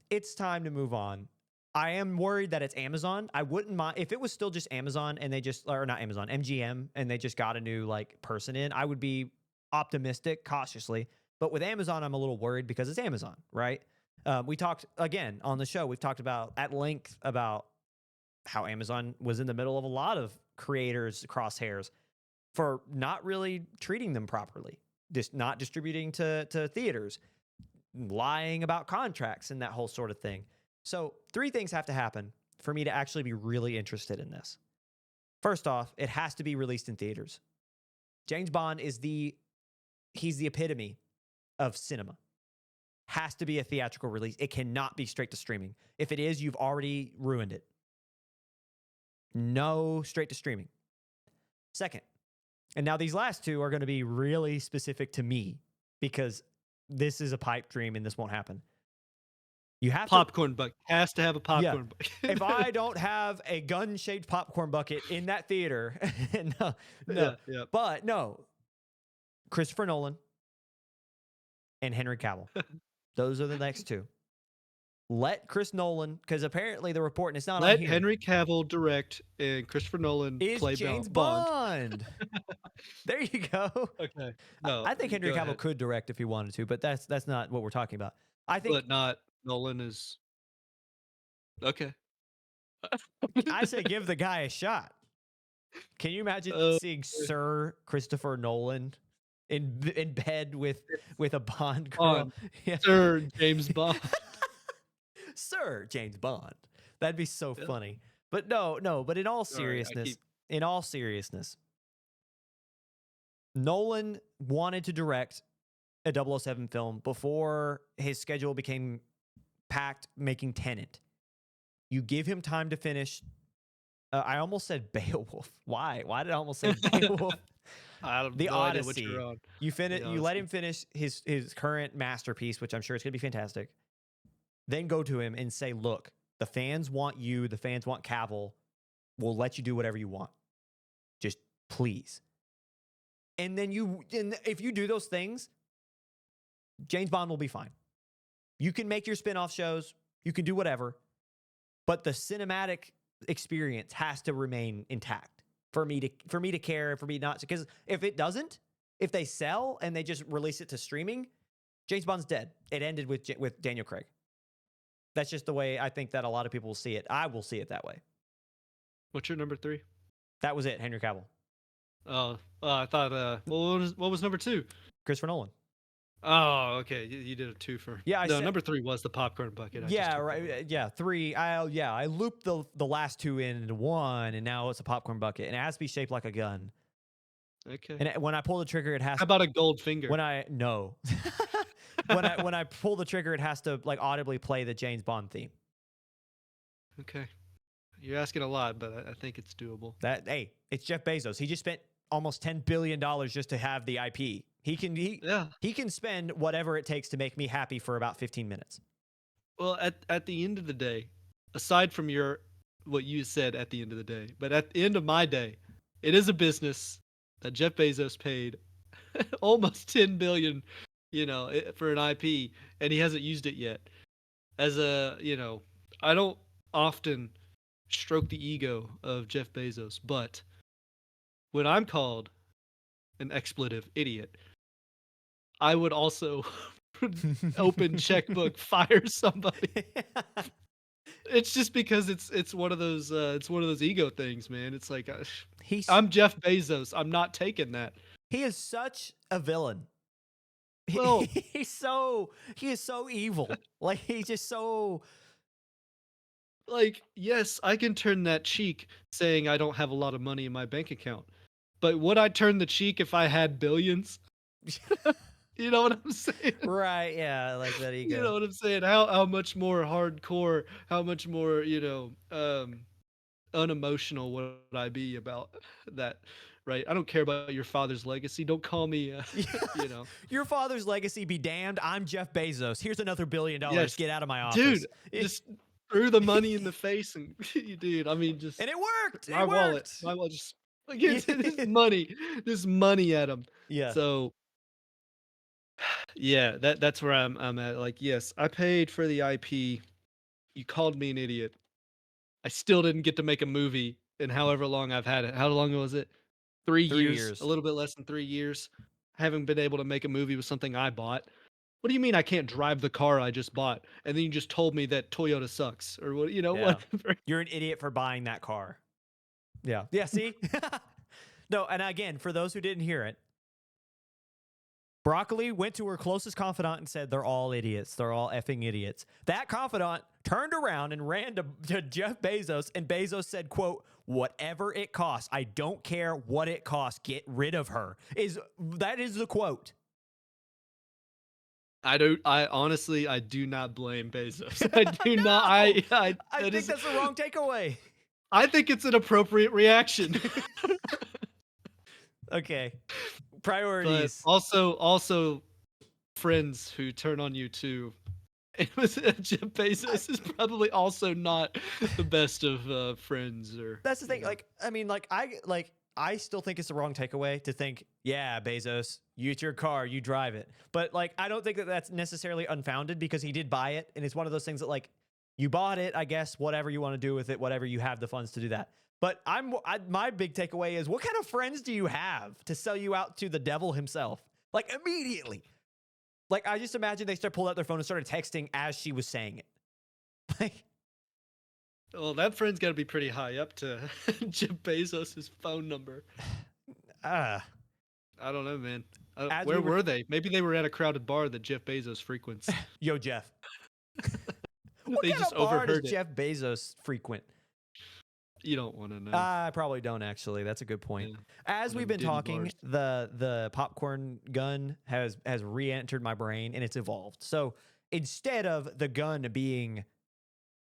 It's time to move on. I am worried that it's Amazon. I wouldn't mind if it was still just Amazon and they just, or not Amazon, MGM, and they just got a new like person in. I would be optimistic, cautiously. But with Amazon, I'm a little worried because it's Amazon, right? We talked again on the show. We've talked about at length about how Amazon was in the middle of a lot of creators' crosshairs for not really treating them properly, just not distributing to theaters, lying about contracts, and that whole sort of thing. So, three things have to happen for me to actually be really interested in this. First off, it has to be released in theaters. James Bond is he's the epitome of cinema. Has to be a theatrical release. It cannot be straight to streaming. If it is, you've already ruined it. No straight to streaming. Second, and now these last two are going to be really specific to me because this is a pipe dream and this won't happen. You have popcorn bucket has to have a popcorn bucket. If I don't have a gun-shaped popcorn bucket in that theater, no. Yeah. But no, Christopher Nolan and Henry Cavill. Those are the next two. Let Chris Nolan, because apparently the report, and it's not Let on here. Henry Cavill direct and Christopher Nolan play James Bond. There you go. Okay. No, I think Henry go Cavill ahead. could direct if he wanted to, but that's not what we're talking about. I think, But not Nolan is okay. I say give the guy a shot. Can you imagine seeing Sir Christopher Nolan in bed with a Bond girl? Yeah. Sir James Bond. Sir James Bond. That'd be so funny. But no, but in all seriousness, Nolan wanted to direct a 007 film before his schedule became packed making Tenet. You give him time to finish. I almost said Beowulf. Why? Why did I almost say Beowulf? The Odyssey. You let him finish his current masterpiece, which I'm sure is going to be fantastic. Then go to him and say, look, the fans want you. The fans want Cavill. We'll let you do whatever you want. Just please. And then if you do those things, James Bond will be fine. You can make your spin-off shows. You can do whatever. But the cinematic experience has to remain intact for me to care, for me not to. Because if it doesn't, if they sell and they just release it to streaming, James Bond's dead. It ended with Daniel Craig. That's just the way I think that a lot of people will see it. I will see it that way. What's your number 3? That was it, Henry Cavill. Oh, I thought. What was number 2? Christopher Nolan. Oh, okay. You did a 2 for. Yeah, number 3 was the popcorn bucket. Right. Yeah, 3. I looped the last 2 into 1, and now it's a popcorn bucket, and it has to be shaped like a gun. Okay. And when I pull the trigger, it has. How about a gold finger? When I pull the trigger, it has to like audibly play the James Bond theme. Okay. You're asking a lot, but I think it's doable. It's Jeff Bezos. He just spent almost $10 billion just to have the IP. He can spend whatever it takes to make me happy for about 15 minutes. Well, at the end of the day, aside from what you said at the end of the day, but at the end of my day, it is a business that Jeff Bezos paid almost $10 billion, for an IP, and he hasn't used it yet. I don't often stroke the ego of Jeff Bezos, but when I'm called an expletive idiot, I would also open checkbook, fire somebody. It's just because it's one of those ego things, man. It's like I'm Jeff Bezos. I'm not taking that. He is such a villain. Well, he is so evil. Like he's just so. Like, yes, I can turn that cheek saying I don't have a lot of money in my bank account. But would I turn the cheek if I had billions? You know what I'm saying? Right, yeah, like that ego. You know what I'm saying? How much more hardcore, how much more, unemotional would I be about that, right? I don't care about your father's legacy. Don't call me, Your father's legacy be damned. I'm Jeff Bezos. Here's another $1 billion. Yes. Get out of my office. Dude, just threw the money in the face and dude, I mean, just and it worked. My wallet just this money at him. Yeah. So that's where I'm at. Like, yes, I paid for the IP. You called me an idiot. I still didn't get to make a movie in however long I've had it. How long was it? 3 3 years, a years. little bit less than 3 years. I haven't been able to make a movie with something I bought. What do you mean I can't drive the car I just bought? And then you just told me that Toyota sucks or what, Yeah. whatever. You're an idiot for buying that car. Yeah. Yeah, see? No, and again, for those who didn't hear it, Broccoli went to her closest confidant and said, they're all idiots. They're all effing idiots. That confidant turned around and ran to Jeff Bezos, and Bezos said, quote, whatever it costs, I don't care what it costs, get rid of her. That is the quote. I honestly, I do not blame Bezos. I do not. I think that's the wrong takeaway. I think it's an appropriate reaction. Okay. But Priorities. also friends who turn on you too. It was Jeff Bezos is probably also not the best of friends or That's the thing. Like, I mean, I still think it's the wrong takeaway to think, yeah, Bezos, it's your car, you drive it. But like, I don't think that that's necessarily unfounded because he did buy it, and it's one of those things that like, you bought it, I guess, whatever you want to do with it, whatever you have the funds to do that. But my big takeaway is, what kind of friends do you have to sell you out to the devil himself? Like immediately. Like, I just imagine they pulled out their phone and started texting as she was saying it. Like, Well, that friend's got to be pretty high up to Jeff Bezos' phone number. uh, I don't know, man. As Where we were- were they? Maybe they were at a crowded bar that Jeff Bezos frequents. yo, Jeff. What They kind just of bar does overheard it. Jeff Bezos frequent? You don't want to know. I probably don't actually. That's a good point. Yeah. As One we've of been them talking, bars. the popcorn gun has re-entered my brain and it's evolved. So instead of the gun being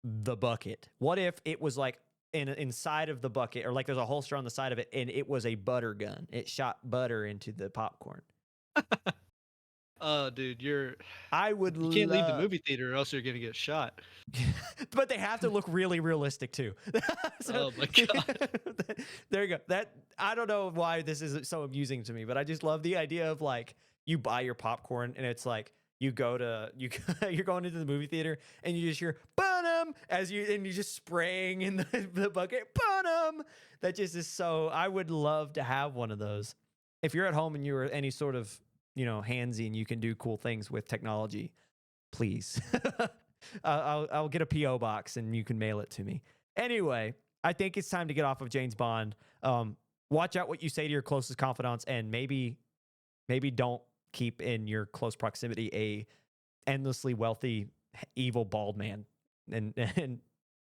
the bucket, what if it was like inside of the bucket, or like there's a holster on the side of it, and it was a butter gun? It shot butter into the popcorn. Oh, dude, you I would can't leave the movie theater or else you're gonna get shot. But they have to look really realistic too. Oh my God. There you go. That, I don't know why this is so amusing to me, but I just love the idea of like, you buy your popcorn and it's like you're going into the movie theater and you just hear "Bunum" as you just spraying in the bucket. Bunum. That just is so. I would love to have one of those. If you're at home and you're any sort of handsy and you can do cool things with technology, please. I'll get a PO box and you can mail it to me. Anyway, I think it's time to get off of James Bond. Watch out what you say to your closest confidants, and maybe don't keep in your close proximity a endlessly wealthy, evil bald man. And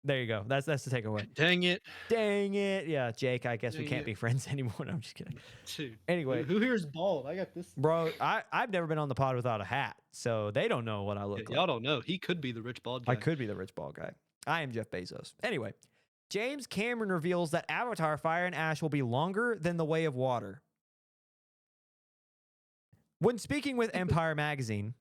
there you go. That's the takeaway. Dang it. Dang it. Yeah, Jake, I guess we Dang can't it. be friends anymore. No, I'm just kidding. Dude. Anyway, Who here is bald? I got this. bro, I've never been on the pod without a hat, so they don't know what I look like. Y'all don't know. He could be the rich bald guy. I could be the rich bald guy. I am Jeff Bezos. Anyway, James Cameron reveals that Avatar Fire and Ash will be longer than The Way of Water. When speaking with Empire Magazine,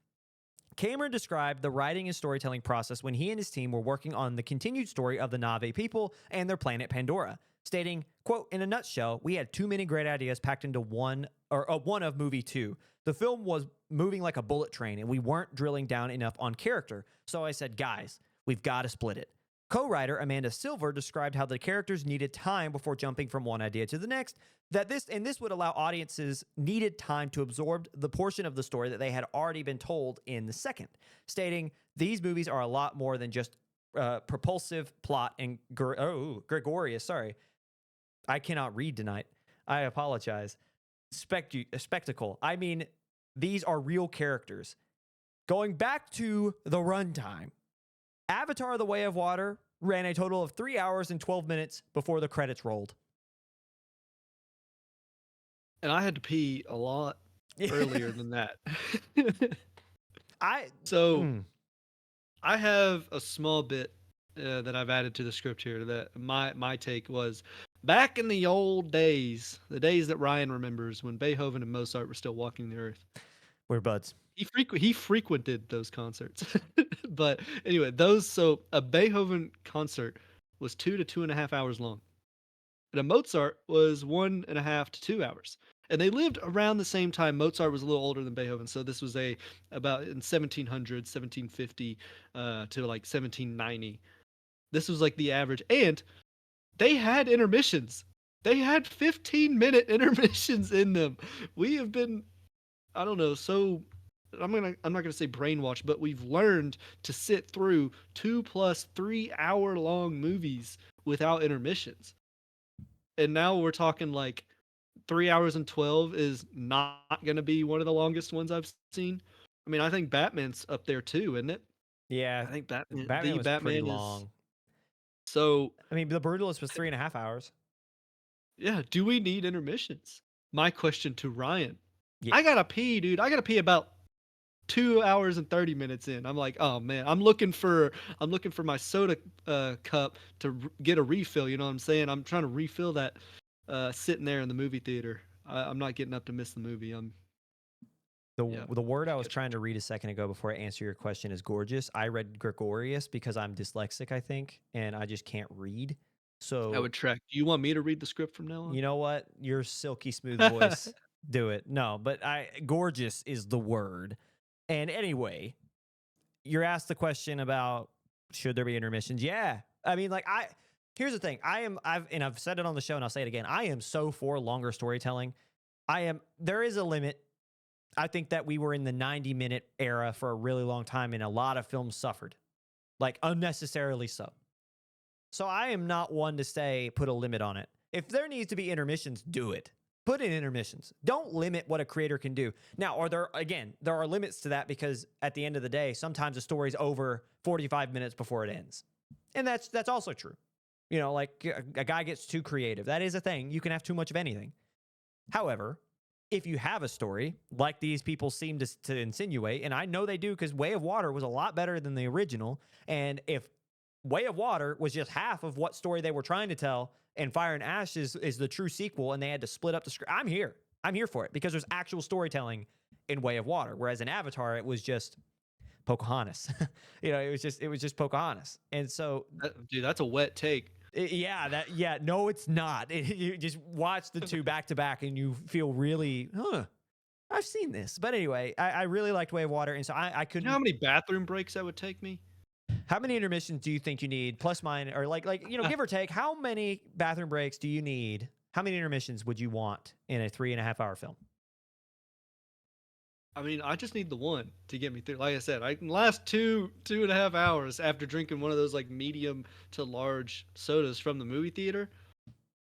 Cameron described the writing and storytelling process when he and his team were working on the continued story of the Na'vi people and their planet Pandora, stating, quote, in a nutshell, we had too many great ideas packed into one of movie 2. The film was moving like a bullet train and we weren't drilling down enough on character. So I said, guys, we've got to split it. Co-writer Amanda Silver described how the characters needed time before jumping from one idea to the next, this would allow audiences needed time to absorb the portion of the story that they had already been told in the second, stating, these movies are a lot more than just propulsive plot and Gregorius, sorry. I cannot read tonight. I apologize. Spectacle. I mean, these are real characters. Going back to the runtime, Avatar: The Way of Water ran a total of 3 hours and 12 minutes before the credits rolled. And I had to pee a lot earlier than that. I have a small bit that I've added to the script here. That my take was, back in the old days, the days that Ryan remembers, when Beethoven and Mozart were still walking the earth. We're buds. He frequented those concerts. But anyway, so a Beethoven concert was 2 to 2.5 hours long. And a Mozart was 1.5 to 2 hours. And they lived around the same time. Mozart was a little older than Beethoven, so this was about in 1700, 1750 to like 1790. This was like the average, and they had intermissions. They had 15-minute intermissions in them. We have been, I don't know, so I'm not gonna say brainwashed, but we've learned to sit through 2 plus 3 hour long movies without intermissions. And now we're talking like 3 hours and 12 is not gonna be one of the longest ones I've seen. I mean, I think Batman's up there too, isn't it? Yeah, I think Batman, Batman the was pretty Batman is long. so. I mean, The Brutalist was 3.5 hours. Yeah, do we need intermissions? My question to Ryan. Yeah. I gotta pee, dude. I gotta pee about 2 hours and 30 minutes in. I'm like, oh man, I'm looking for my soda cup to get a refill. You know what I'm saying? I'm trying to refill that sitting there in the movie theater. I'm not getting up to miss the movie. Yeah. The word I was Catch trying to read a second ago before I answer your question is gorgeous. I read gregarious because I'm dyslexic, I think, and I just can't read. I So would track. Do you want me to read the script from now you on? know what? Your silky smooth voice, do it. No, but I gorgeous is the word. And anyway, you're asked the question about should there be intermissions? Yeah. I mean, like here's the thing. I've said it on the show and I'll say it again. I am so for longer storytelling. There is a limit. I think that we were in the 90-minute era for a really long time and a lot of films suffered, like unnecessarily so. So I am not one to say put a limit on it. If there needs to be intermissions, do it. Put in intermissions. Don't limit what a creator can do. Now, there are limits to that because at the end of the day, sometimes a story's over 45 minutes before it ends. And that's also true. You know, like a guy gets too creative. That is a thing. You can have too much of anything. However, if you have a story like these people seem to insinuate, and I know they do because Way of Water was a lot better than the original, and if Way of Water was just half of what story they were trying to tell, and Fire and Ash is the true sequel, and they had to split up the script. I'm here. I'm here for it because there's actual storytelling in Way of Water, whereas in Avatar it was just Pocahontas. It was just Pocahontas, and so Dude, that's a wet take. no, it's not. You just watch the two back to back, and you feel really, I've seen this. But anyway, I really liked Way of Water, and so I You know how couldn't. many bathroom breaks that would take me? How many intermissions do you think you need? Plus mine, or give or take, how many bathroom breaks do you need? How many intermissions would you want in a 3.5 hour film? I mean, I just need the one to get me through. Like I said, I can last 2.5 hours after drinking one of those like medium to large sodas from the movie theater.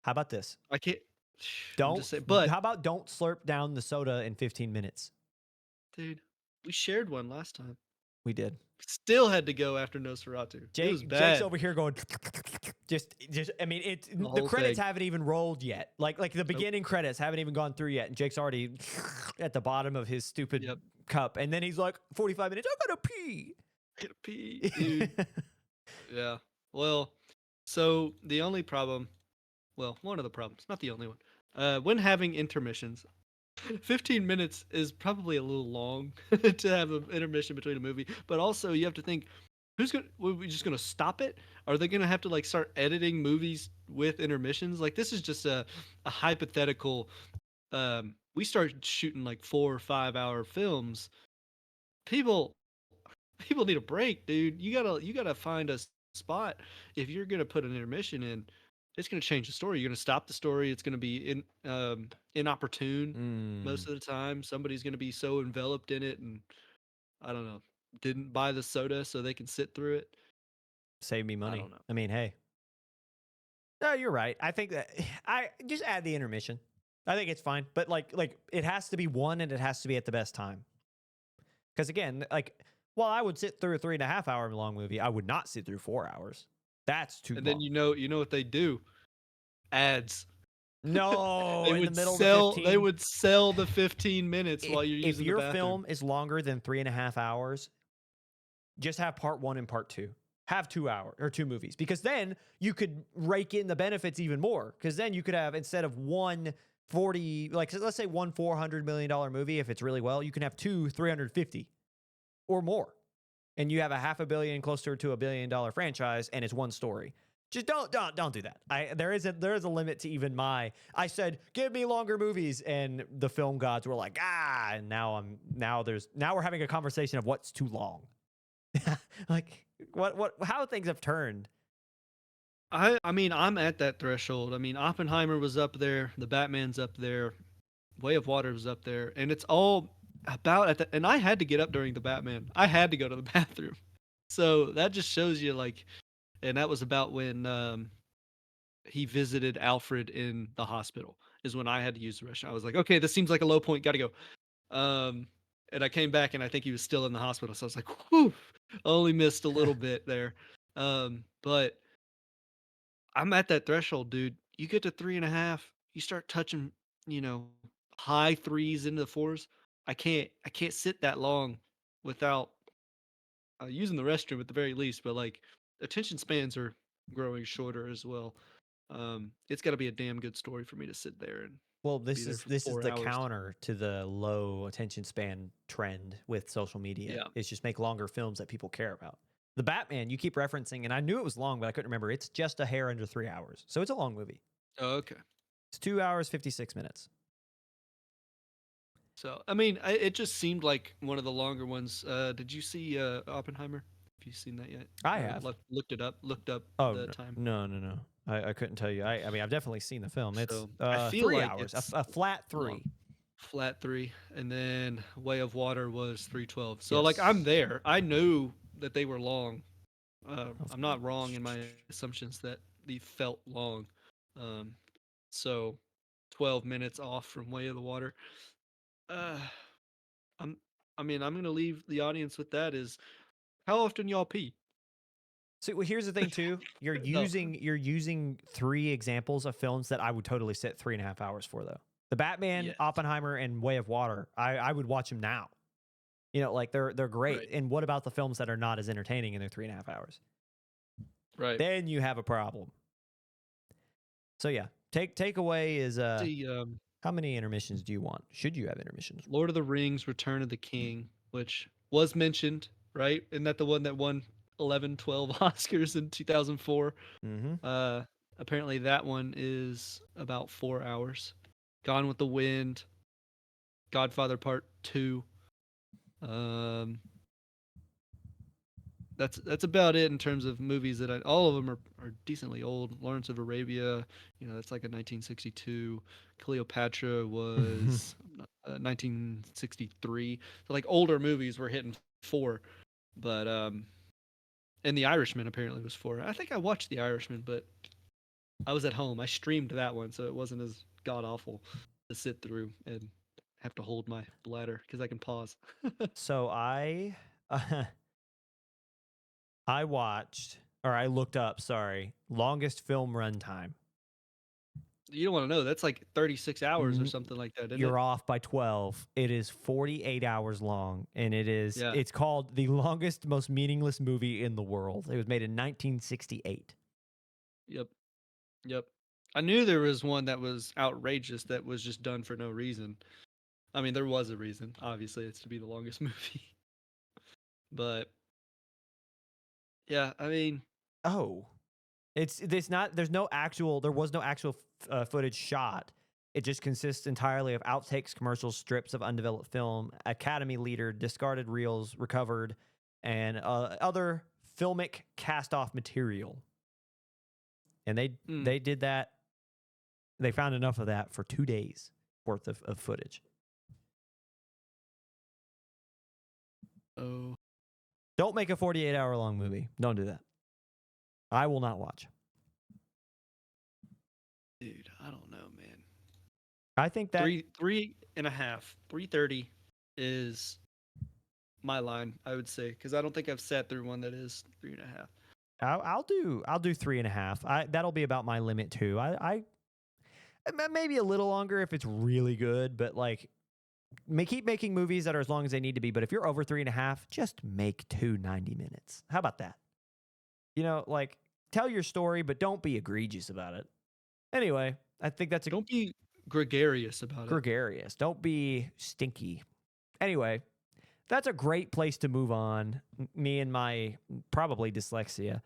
How about this? I can't. I'm Don't. just saying, but How about don't slurp down the soda in 15 minutes? dude, we shared one last time. We did. Still had to go after Nosferatu. It was Jake's bad. over here going just I mean the whole credits thing. haven't even rolled yet. Like the beginning credits haven't even gone through yet, and Jake's already at the bottom of his stupid Yep. cup, and then he's like 45 minutes. I gotta pee. Gotta pee, dude. Yeah. Well, so the only problem, well, one of the problems, not the only one, when having intermissions, 15 minutes is probably a little long to have an intermission between a movie, but also you have to think, are we just gonna stop it? Are they gonna have to like start editing movies with intermissions? Like this is just a hypothetical. We start shooting like 4 or 5 hour films. People people need a break, dude. You gotta find a spot. If you're gonna put an intermission in, it's gonna change the story. You're gonna stop the story. It's gonna be inopportune most of the time. Somebody's gonna be so enveloped in it, and I don't know, didn't buy the soda so they can sit through it. Save me I money. don't know. I mean, hey. No, you're right. I think that I just add the intermission. I think it's fine, but like it has to be one, and it has to be at the best time. Because again, like while I would sit through a 3.5 hour long movie, I would not sit through 4 hours. That's too And long. then you know what they do? Ads. No, They in the would middle of the sell. 15. They would sell the 15 minutes while you're If using the your bathroom. film is longer than 3.5 hours, just have part one and part two. Have 2 hours or two movies, because then you could rake in the benefits even more. Because then you could have, instead of one 40, like let's say one $400 million movie, if it's really well, you can have two 350 or more, and you have a $500 million closer to $1 billion franchise, and it's one story. Just don't do that. There is a limit to even my. I said, give me longer movies, and the film gods were like, and now we're having a conversation of what's too long. Like how things have turned. I mean, I'm at that threshold. I mean, Oppenheimer was up there, the Batman's up there, Way of Water was up there, and it's all about at the, and I had to get up during the Batman. I had to go to the bathroom. So that just shows you like, and that was about when he visited Alfred in the hospital is when I had to use the restroom. I was like, okay, this seems like a low point, gotta go. Um and I came back and I think he was still in the hospital. So I was like, whew, only missed a little bit there. But I'm at that threshold, dude. You get to 3.5, you start touching, you know, high threes into the fours. I can't sit that long without using the restroom at the very least. But like attention spans are growing shorter as well. It's got to be a damn good story for me to sit there and Well, be there for this is 4 the hours. counter to the low attention span trend with social media. Yeah. It's just make longer films that people care about. The Batman you keep referencing, and I knew it was long, but I couldn't remember. It's just a hair under 3 hours, so it's a long movie. Oh, okay. It's 2 hours 56 minutes. So I mean, it just seemed like one of the longer ones. Did you see Oppenheimer? Have you seen that yet? I Or have. looked it up? Looked up Oh the time. no. I couldn't tell you. I mean I've definitely seen the film. It's So I feel 3 hours, it's a flat long. three. Flat 3, and then Way of Water was 312. So like I'm Yes. there. I knew that they were long. Of I'm not wrong in my assumptions that they felt long. Um, so 12 minutes off from Way of the Water. Uh, I'm. I mean, I'm gonna leave the audience with that. Is how often y'all pee? So well, here's the thing too. No. You're using three examples of films that I would totally sit 3.5 hours for though. The Batman, Yes. Oppenheimer, and Way of Water. I would watch them now. You know, like they're great. Right. And what about the films that are not as entertaining in their 3.5 hours? Right. Then you have a problem. So yeah, takeaway is See, how many intermissions do you want? Should you have intermissions? Lord of the Rings: Return of the King, which was mentioned, right? Isn't that the one that won 11, 12 Oscars in 2004? Mm-hmm. Uh, Apparently that one is about 4 hours. Gone with the Wind, Godfather Part 2. Um, that's about it in terms of movies that all of them are decently old. Lawrence of Arabia, that's like a 1962. Cleopatra was 1963. So like older movies were hitting four, but and The Irishman apparently was four. I think I watched The Irishman, but I was at home. I streamed that one, so it wasn't as god awful to sit through and have to hold my bladder because I can pause. So uh, I watched or I looked up, sorry, longest film runtime. You don't want to know. That's like 36 hours or something like that, isn't it? You're off by 12. It is 48 hours long, and Yeah. it's called the longest, most meaningless movie in the world. It was made in 1968. Yep. Yep. I knew there was one that was outrageous that was just done for no reason. I mean, there was a reason. Obviously, it's to be the longest movie. But yeah, I mean, Oh, it's not. There was no actual footage shot. It just consists entirely of outtakes, commercials, strips of undeveloped film, Academy leader, discarded reels, recovered, and other filmic cast-off material. And mm, they did that. They found enough of that for 2 days worth of footage. oh, Don't make a 48-hour long movie. Don't do that. I will not watch. dude, I don't know, man. I think that 3.5, 3:30 is my line, I would say, because I don't think I've sat through one that is 3.5. I'll do 3.5. That'll be about my limit too. I maybe a little longer if it's really good, but like keep making movies that are as long as they need to be. But if you're over 3.5, just make 90 minutes. How about that? You know, like tell your story, but don't be egregious about it. Anyway, I think that's a Don't be gregarious about it. gregarious. Don't be stinky. Anyway, that's a great place to move on. Me and my probably dyslexia.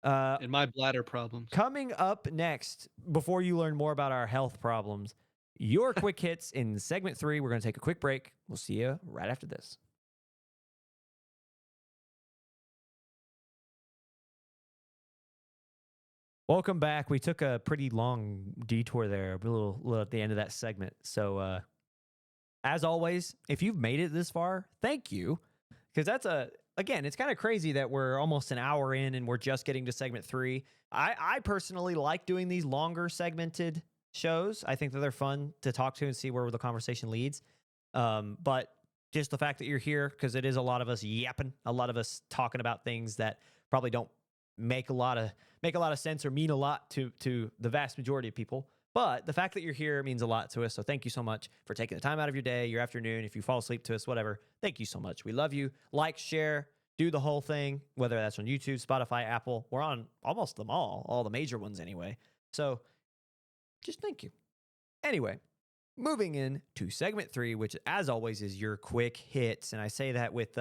And my bladder problems. Coming up next, before you learn more about our health problems, your quick hits in segment 3. We're going to take a quick break. We'll see you right after this. Welcome back. We took a pretty long detour there, a little at the end of that segment. So, as always, if you've made it this far, thank you. Because again, it's kind of crazy that we're almost an hour in and we're just getting to segment 3. I personally like doing these longer segmented shows. I think that they're fun to talk to and see where the conversation leads. But just the fact that you're here, because it is a lot of us yapping, a lot of us talking about things that probably don't make a lot of sense or mean a lot to the vast majority of people. But the fact that you're here means a lot to us. So thank you so much for taking the time out of your day, your afternoon. If you fall asleep to us, whatever, thank you so much. We love you. Like, share, do the whole thing, whether that's on YouTube, Spotify, Apple. We're on almost them all the major ones anyway. So just thank you. Anyway, moving in to segment 3, which as always is your quick hits. And I say that with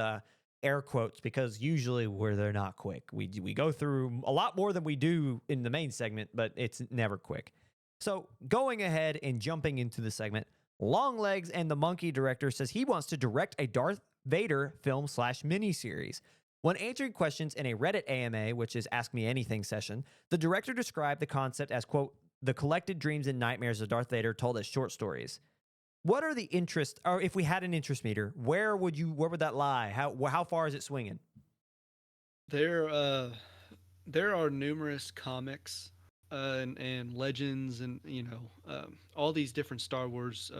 air quotes because usually where they're not quick. We go through a lot more than we do in the main segment, but it's never quick. So going ahead and jumping into the segment, Longlegs and the Monkey director says he wants to direct a Darth Vader film / miniseries. When answering questions in a Reddit AMA, which is Ask Me Anything session, the director described the concept as, quote, the collected dreams and nightmares of Darth Vader told as short stories. What are the interests, or if we had an interest meter, where would that lie? How far is it swinging? There are numerous comics and legends and all these different Star Wars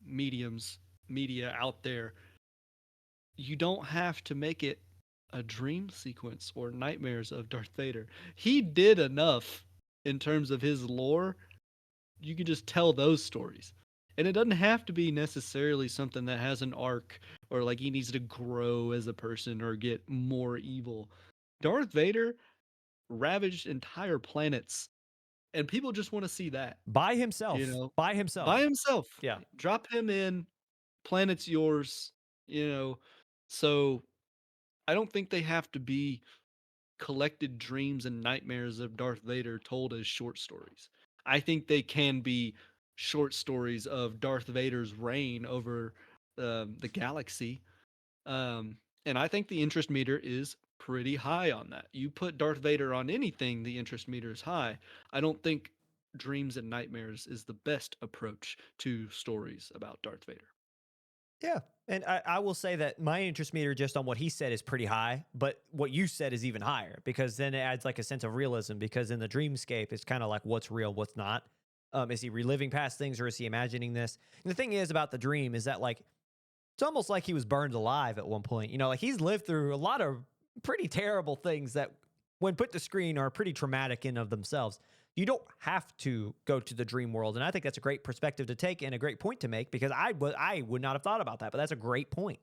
media out there. You don't have to make it a dream sequence or nightmares of Darth Vader. He did enough in terms of his lore. You could just tell those stories. And it doesn't have to be necessarily something that has an arc or like he needs to grow as a person or get more evil. Darth Vader ravaged entire planets and people just want to see that, By you himself. know, By himself. by himself. Yeah. Drop him in, planet's yours, you know. So I don't think they have to be collected dreams and nightmares of Darth Vader told as short stories. I think they can be short stories of Darth Vader's reign over the galaxy. And I think the interest meter is pretty high on that. You put Darth Vader on anything, the interest meter is high. I don't think dreams and nightmares is the best approach to stories about Darth Vader. Yeah. And I will say that my interest meter just on what he said is pretty high, but what you said is even higher because then it adds like a sense of realism because in the dreamscape, it's kind of like what's real, what's not. Is he reliving past things or is he imagining this? And the thing is about the dream is that like it's almost like he was burned alive at one point. You know, like he's lived through a lot of pretty terrible things that when put to screen are pretty traumatic in of themselves. You don't have to go to the dream world. And I think that's a great perspective to take and a great point to make because I would not have thought about that, but that's a great point.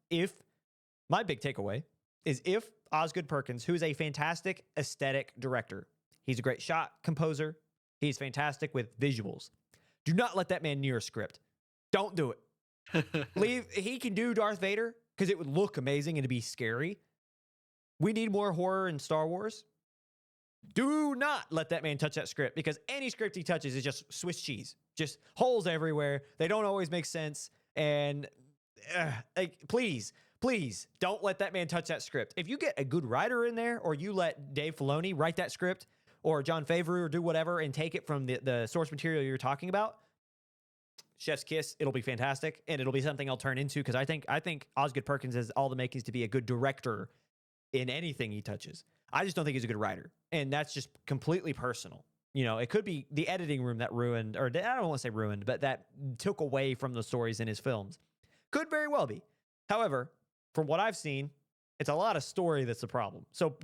If my big takeaway is if Osgood Perkins, who is a fantastic aesthetic director, he's a great shot composer, he's fantastic with visuals. Do not let that man near a script. Don't do it. He can do Darth Vader because it would look amazing and it'd be scary. We need more horror in Star Wars. Do not let that man touch that script because any script he touches is just Swiss cheese, just holes everywhere. They don't always make sense. And like, please don't let that man touch that script. If you get a good writer in there or you let Dave Filoni write that script or Jon Favreau or do whatever and take it from the source material you're talking about, chef's kiss, it'll be fantastic. And it'll be something I'll turn into because I think Osgood Perkins has all the makings to be a good director in anything he touches. I just don't think he's a good writer. And that's just completely personal. You know, it could be the editing room that ruined, or I don't want to say ruined, but that took away from the stories in his films. Could very well be. However, from what I've seen, it's a lot of story that's the problem. So,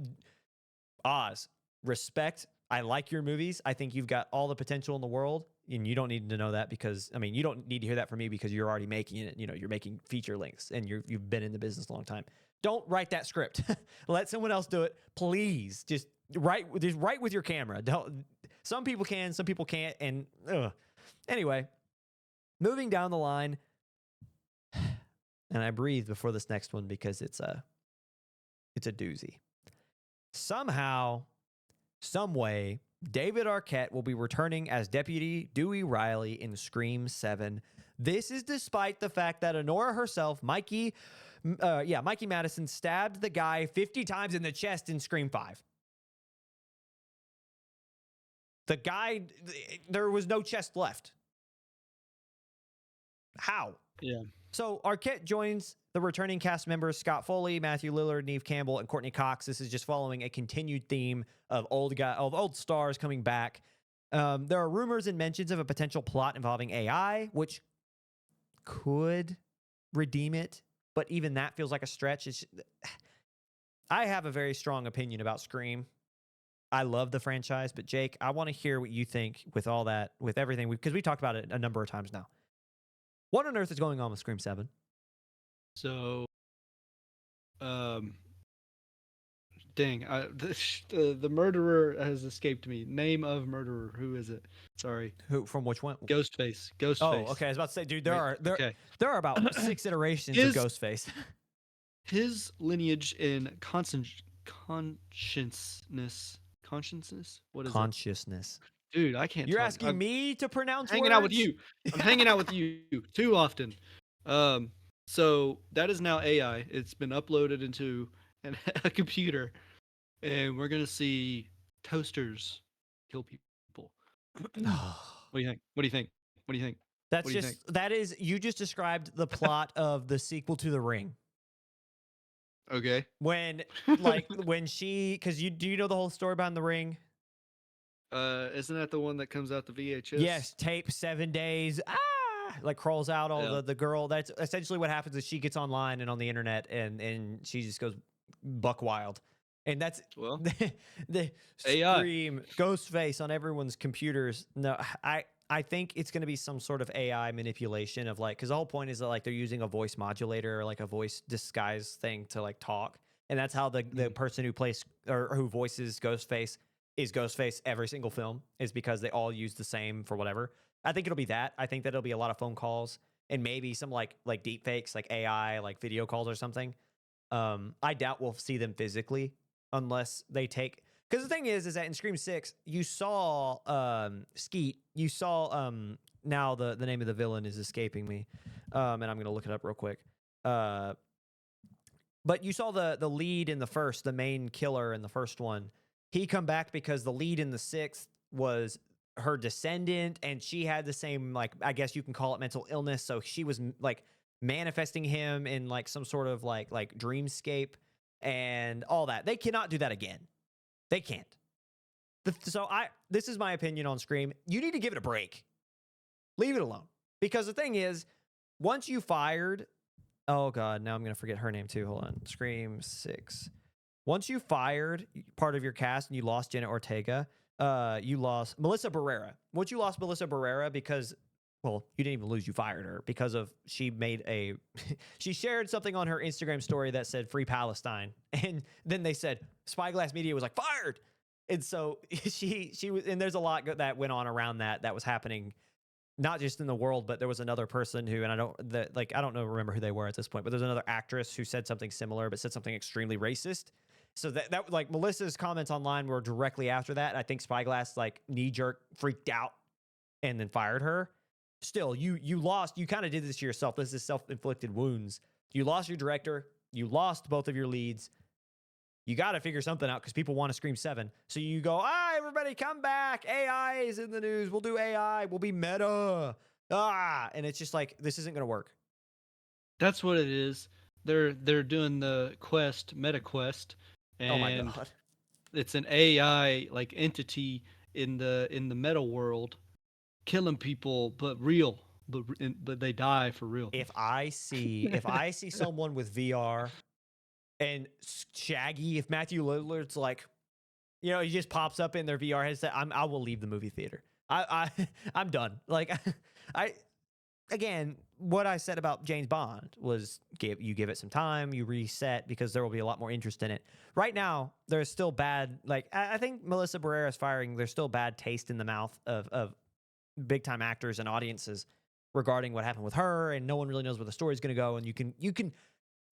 Oz, respect. I like your movies. I think you've got all the potential in the world. And you don't need to know that because, I mean, you don't need to hear that from me because you're already making it. You know, you're making feature lengths and you've been in the business a long time. Don't write that script. Let someone else do it. Please just write with your camera. Don't, some people can, some people can't. And anyway, moving down the line, and I breathe before this next one because it's a doozy. Somehow, some way, David Arquette will be returning as Deputy Dewey Riley in Scream 7. This is despite the fact that Honora herself, Mikey Madison, stabbed the guy 50 times in the chest in Scream 5. The guy, there was no chest left. How? Yeah. So Arquette joins the returning cast members Scott Foley, Matthew Lillard, Neve Campbell, and Courtney Cox. This is just following a continued theme of old stars coming back. There are rumors and mentions of a potential plot involving AI, which could redeem it, but even that feels like a stretch. I have a very strong opinion about Scream. I love the franchise, but Jake, I want to hear what you think with all that, with everything, because we talked about it a number of times now. What on earth is going on with Scream 7? So, dang, the murderer has escaped me. Name of murderer. Who is it? Sorry. Who from which one? Ghostface. Oh, Ghostface. okay. I was about to say, dude, Right, okay. there are about 6 iterations of Ghostface. His lineage in consciousness. What is it? Consciousness. Dude, I can't You're talk. asking me to pronounce hanging out with words? you. I'm hanging out with you too often. So that is now AI. It's been uploaded into a computer, and we're gonna see toasters kill people. What do you think? What do you think? What do you think? That's What do you think? that is, you just described the plot of the sequel to The Ring. Okay. When she, because do you know the whole story behind The Ring? Isn't that the one that comes out the VHS? Yes, tape 7 days. Like crawls out all Yeah. the girl. That's essentially what happens is she gets online and on the internet and she just goes buck wild. And that's Well, the AI. Scream Ghostface on everyone's computers. No, I think it's going to be some sort of AI manipulation of like, because the whole point is that like they're using a voice modulator or like a voice disguise thing to like talk, and that's how the person who plays or who voices Ghostface is Ghostface every single film, is because they all use the same for whatever. I think it'll be that. I think that it'll be a lot of phone calls and maybe some like deep fakes, like AI, like video calls or something. I doubt we'll see them physically unless they take, because the thing is that in Scream 6 you saw Skeet, you saw now the name of the villain is escaping me, and I'm gonna look it up real quick. But you saw the lead in the first, the main killer in the first one. He come back because the lead in the 6th was her descendant, and she had the same, like, I guess you can call it mental illness. So she was like manifesting him in like some sort of like dreamscape and all that. They cannot do that again. They can't. This is my opinion on Scream. You need to give it a break. Leave it alone. Because the thing is, once you fired, oh God, now I'm going to forget her name too. Hold on. Scream 6. Once you fired part of your cast and you lost Jenna Ortega, you lost Melissa Barrera. Once you lost Melissa Barrera because, well, you didn't even lose, you fired her because of, she made a, she shared something on her Instagram story that said Free Palestine. And then they said, Spyglass Media was like, fired. And so she was, and there's a lot that went on around that was happening, not just in the world, but there was another person who, and I don't remember who they were at this point, but there's another actress who said something similar, but said something extremely racist. So that like Melissa's comments online were directly after that. I think Spyglass like knee jerk freaked out and then fired her. Still, you lost. You kind of did this to yourself. This is self-inflicted wounds. You lost your director. You lost both of your leads. You got to figure something out because people want to Scream 7. So you go, everybody come back. AI is in the news. We'll do AI. We'll be meta. And it's just like, this isn't going to work. That's what it is. They're doing the quest, meta quest, and Oh my God. it's an AI like entity in the meta world, killing people, but real, but they die for real. If I see someone with VR and Shaggy, if Matthew Lillard's like, you know, he just pops up in their VR headset, I will leave the movie theater. I'm done. Like, again, what I said about James Bond was you give it some time, you reset, because there will be a lot more interest in it. Right now, there's still bad, like, I think Melissa Barrera's firing, there's still bad taste in the mouth of big time actors and audiences regarding what happened with her, and no one really knows where the story's going to go. And you can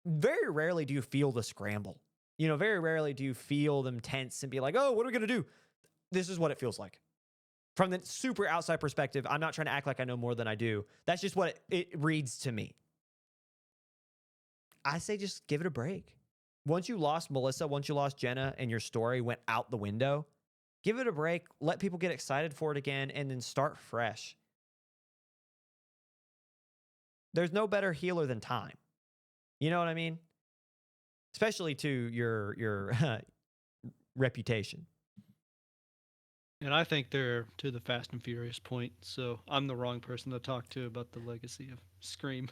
very rarely do you feel the scramble. You know, very rarely do you feel them tense and be like, oh, what are we going to do? This is what it feels like. From the super outside perspective, I'm not trying to act like I know more than I do. That's just what it reads to me. I say just give it a break. Once you lost Melissa, once you lost Jenna, and your story went out the window, Give it a break. Let people get excited for it again, and then start fresh. There's no better healer than time. You know what I mean? Especially to your reputation. And I think they're to the Fast and Furious point, so I'm the wrong person to talk to about the legacy of Scream.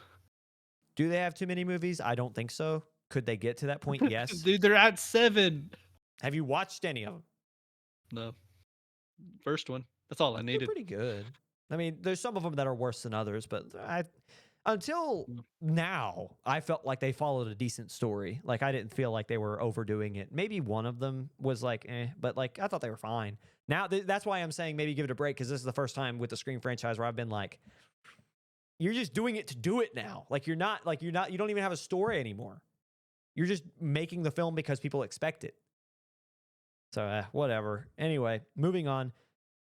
Do they have too many movies? I don't think so. Could they get to that point? Yes. Dude, they're at 7. Have you watched any of them? No. First one. That's all I They're needed. pretty good. I mean, there's some of them that are worse than others, but until now, I felt like they followed a decent story. Like, I didn't feel like they were overdoing it. Maybe one of them was like, but like, I thought they were fine. Now, that's why I'm saying maybe give it a break, because this is the first time with the Scream franchise where I've been like, you're just doing it to do it now. Like, you don't even have a story anymore. You're just making the film because people expect it. So, whatever. Anyway, moving on.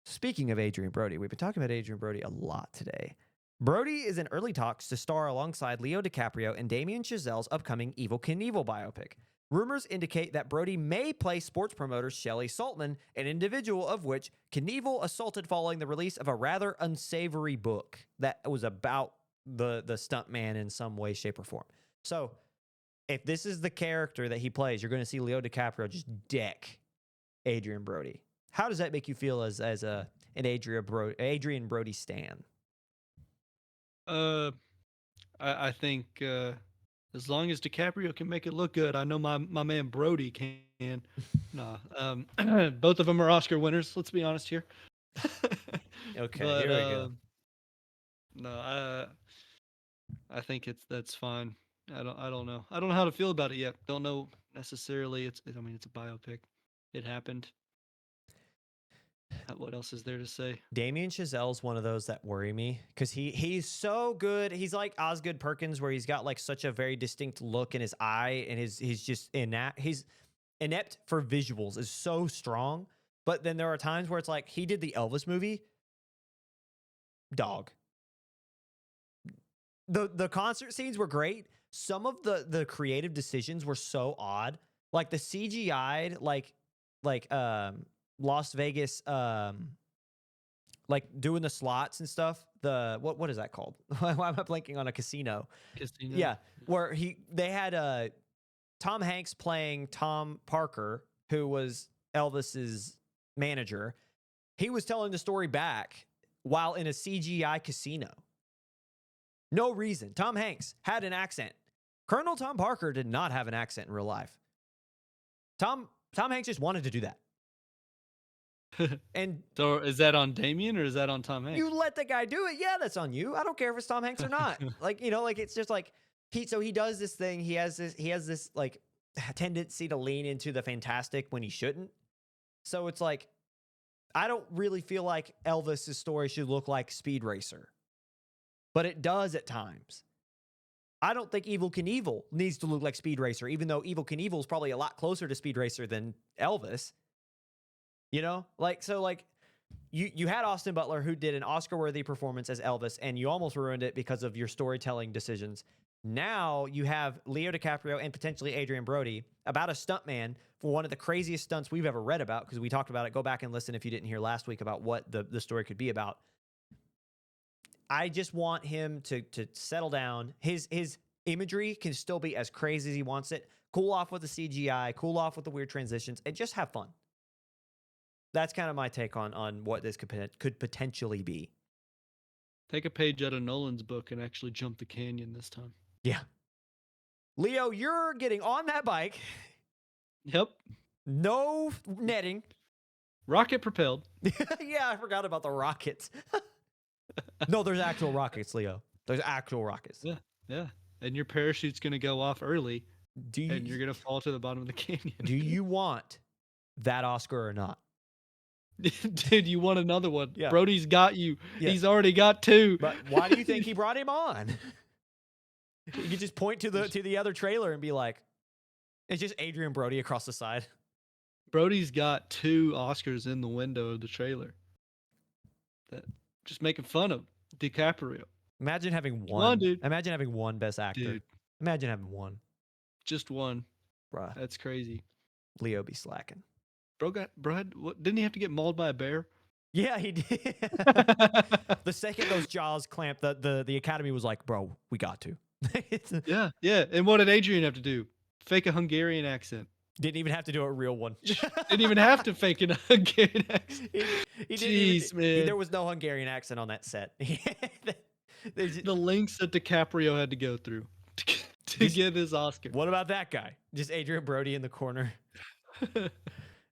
Speaking of Adrian Brody, we've been talking about Adrian Brody a lot today. Brody is in early talks to star alongside Leo DiCaprio in Damien Chazelle's upcoming Evel Knievel biopic. Rumors indicate that Brody may play sports promoter Shelley Saltman, an individual of which Knievel assaulted following the release of a rather unsavory book that was about the stuntman in some way, shape, or form. So, if this is the character that he plays, you're going to see Leo DiCaprio just deck Adrian Brody. How does that make you feel as an Adrian Brody stan? I think as long as DiCaprio can make it look good, I know my man Brody can. Nah, both of them are Oscar winners. Let's be honest here. Okay, But here we go. no, I think that's fine. I don't know. I don't know how to feel about it yet. Don't know necessarily. It's a biopic. It happened. What else is there to say? Damien Chazelle's one of those that worry me because he's so good. He's like Osgood Perkins, where he's got like such a very distinct look in his eye, and he's just he's inept for visuals, is so strong. But then there are times where it's like he did the Elvis movie. Dog. The concert scenes were great. Some of the creative decisions were so odd. Like the CGI'd like Las Vegas like doing the slots and stuff. The what is that called? Why am I blanking on a casino? Casino. Yeah, where they had Tom Hanks playing Tom Parker, who was Elvis's manager. He was telling the story back while in a CGI casino. No reason. Tom Hanks had an accent. Colonel Tom Parker did not have an accent in real life. Tom Hanks just wanted to do that. And so is that on Damien or is that on Tom Hanks? You let the guy do it. Yeah, that's on you. I don't care if it's Tom Hanks or not. Like, like it's just like he does this thing. He has this like tendency to lean into the fantastic when he shouldn't. So it's like, I don't really feel like Elvis's story should look like Speed Racer, but it does at times. I don't think Evel Knievel needs to look like Speed Racer, even though Evel Knievel is probably a lot closer to Speed Racer than Elvis. You had Austin Butler, who did an Oscar-worthy performance as Elvis, and you almost ruined it because of your storytelling decisions. Now you have Leo DiCaprio and potentially Adrian Brody about a stuntman for one of the craziest stunts we've ever read about, because we talked about it. Go back and listen if you didn't hear last week about what the story could be about. I just want him to settle down. His imagery can still be as crazy as he wants it. Cool off with the CGI, cool off with the weird transitions, and just have fun. That's kind of my take on what this could potentially be. Take a page out of Nolan's book and actually jump the canyon this time. Yeah. Leo, you're getting on that bike. Yep. No netting. Rocket propelled. Yeah, I forgot about the rockets. No, there's actual rockets, Leo. There's actual rockets. Yeah, yeah. And your parachute's going to go off early, and you're going to fall to the bottom of the canyon. Do you want that Oscar or not? Dude, you want another one. Yeah. Brody's got you. Yeah. He's already got 2. But why do you think he brought him on? You could just point to the other trailer and be like, it's just Adrian Brody across the side. Brody's got 2 Oscars in the window of the trailer. That just making fun of DiCaprio. Imagine having one. Come on, dude. Imagine having one Best Actor. Dude. Imagine having one. Just one. Bruh. That's crazy. Leo be slacking. What, didn't he have to get mauled by a bear? Yeah, he did. The second those jaws clamped, the academy was like, "Bro, we got to." It's- Yeah, yeah. And what did Adrian have to do? Fake a Hungarian accent. didn't even have to do a real one. Didn't even have to fake a Hungarian accent. He didn't even. Jeez, man. There was no Hungarian accent on that set. There's The links that DiCaprio had to go through to just get his Oscar. what about that guy? Just Adrian Brody in the corner.